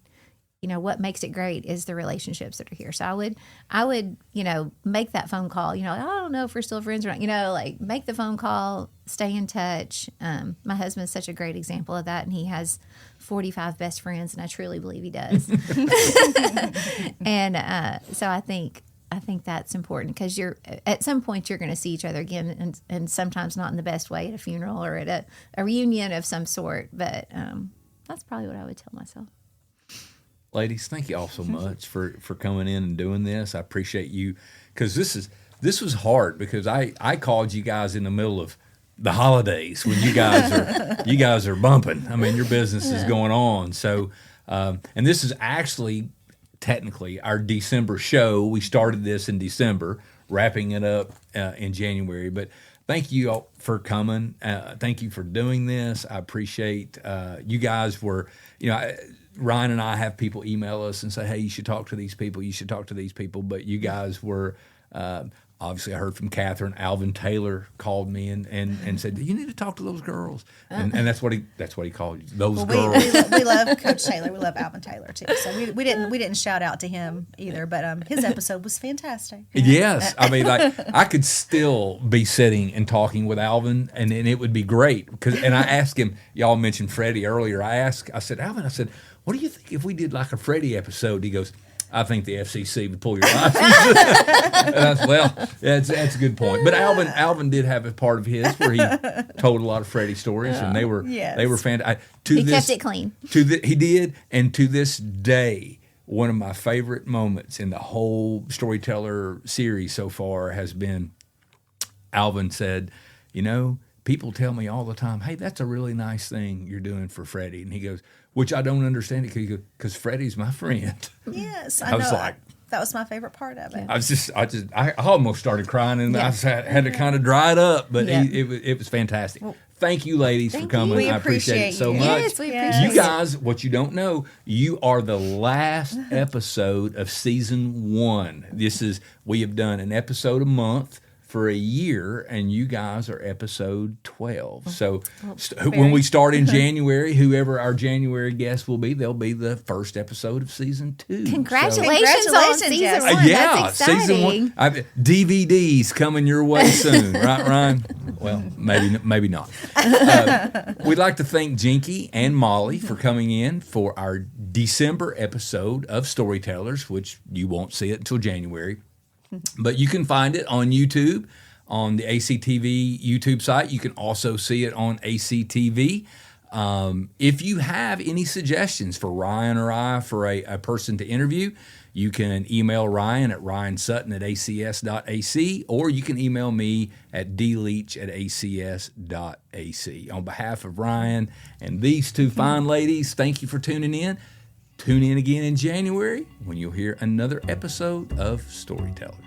what makes it great is the relationships that are here. So I would, make that phone call, I don't know if we're still friends or not, like make the phone call, stay in touch. My husband's such a great example of that. And he has 45 best friends, and I truly believe he does. And so I think that's important, because at some point you're going to see each other again, and sometimes not in the best way, at a funeral or at a reunion of some sort. But that's probably what I would tell myself. Ladies, thank you all so much for coming in and doing this. I appreciate you, because this was hard, because I called you guys in the middle of the holidays when you guys are bumping. I mean, your business is going on. So, and this is actually technically our December show. We started this in December, wrapping it up in January. But thank you all for coming. Thank you for doing this. I appreciate you guys were, Ryan and I have people email us and say, hey, you should talk to these people. You should talk to these people. But you guys were, obviously I heard from Catherine. Alvin Taylor called me and said, you need to talk to those girls. And that's what he called you, those girls. We love Coach Taylor. We love Alvin Taylor too. So we didn't shout out to him either, but his episode was fantastic. Yes. I mean, like, I could still be sitting and talking with Alvin, and it would be great. And I asked him, y'all mentioned Freddie earlier. I said, Alvin, what do you think if we did like a Freddie episode? He goes, I think the FCC would pull your license. And I said, well, that's a good point. But Alvin did have a part of his where he told a lot of Freddie stories, and they were fantastic. He kept it clean. He did, and to this day, one of my favorite moments in the whole Storyteller series so far has been Alvin said, people tell me all the time, hey, that's a really nice thing you're doing for Freddie. And he goes, which I don't understand it, because Freddie's my friend. Yes, I was like, that was my favorite part of it. I almost started crying, and I had to kind of dry it up, but it was fantastic. Well, thank you, ladies, for coming. We I appreciate it so much. Yes, we appreciate you guys, what you don't know, you are the last episode of season 1. We have done an episode a month for a year, and you guys are episode 12. So when we start in January, whoever our January guest will be, they'll be the first episode of season 2. Congratulations on season yes. 1. Yeah, that's exciting. season 1. DVDs coming your way soon, right, Ryan? Well, maybe not. We'd like to thank Jenky and Mollie for coming in for our December episode of Storytellers, which you won't see it until January. But you can find it on YouTube, on the ACTV YouTube site. You can also see it on ACTV. If you have any suggestions for Ryan or I for a person to interview, you can email Ryan at ryansutton@acs.ac, or you can email me at dleach@acs.ac. On behalf of Ryan and these two fine ladies, thank you for tuning in. Tune in again in January when you'll hear another episode of Storytellers.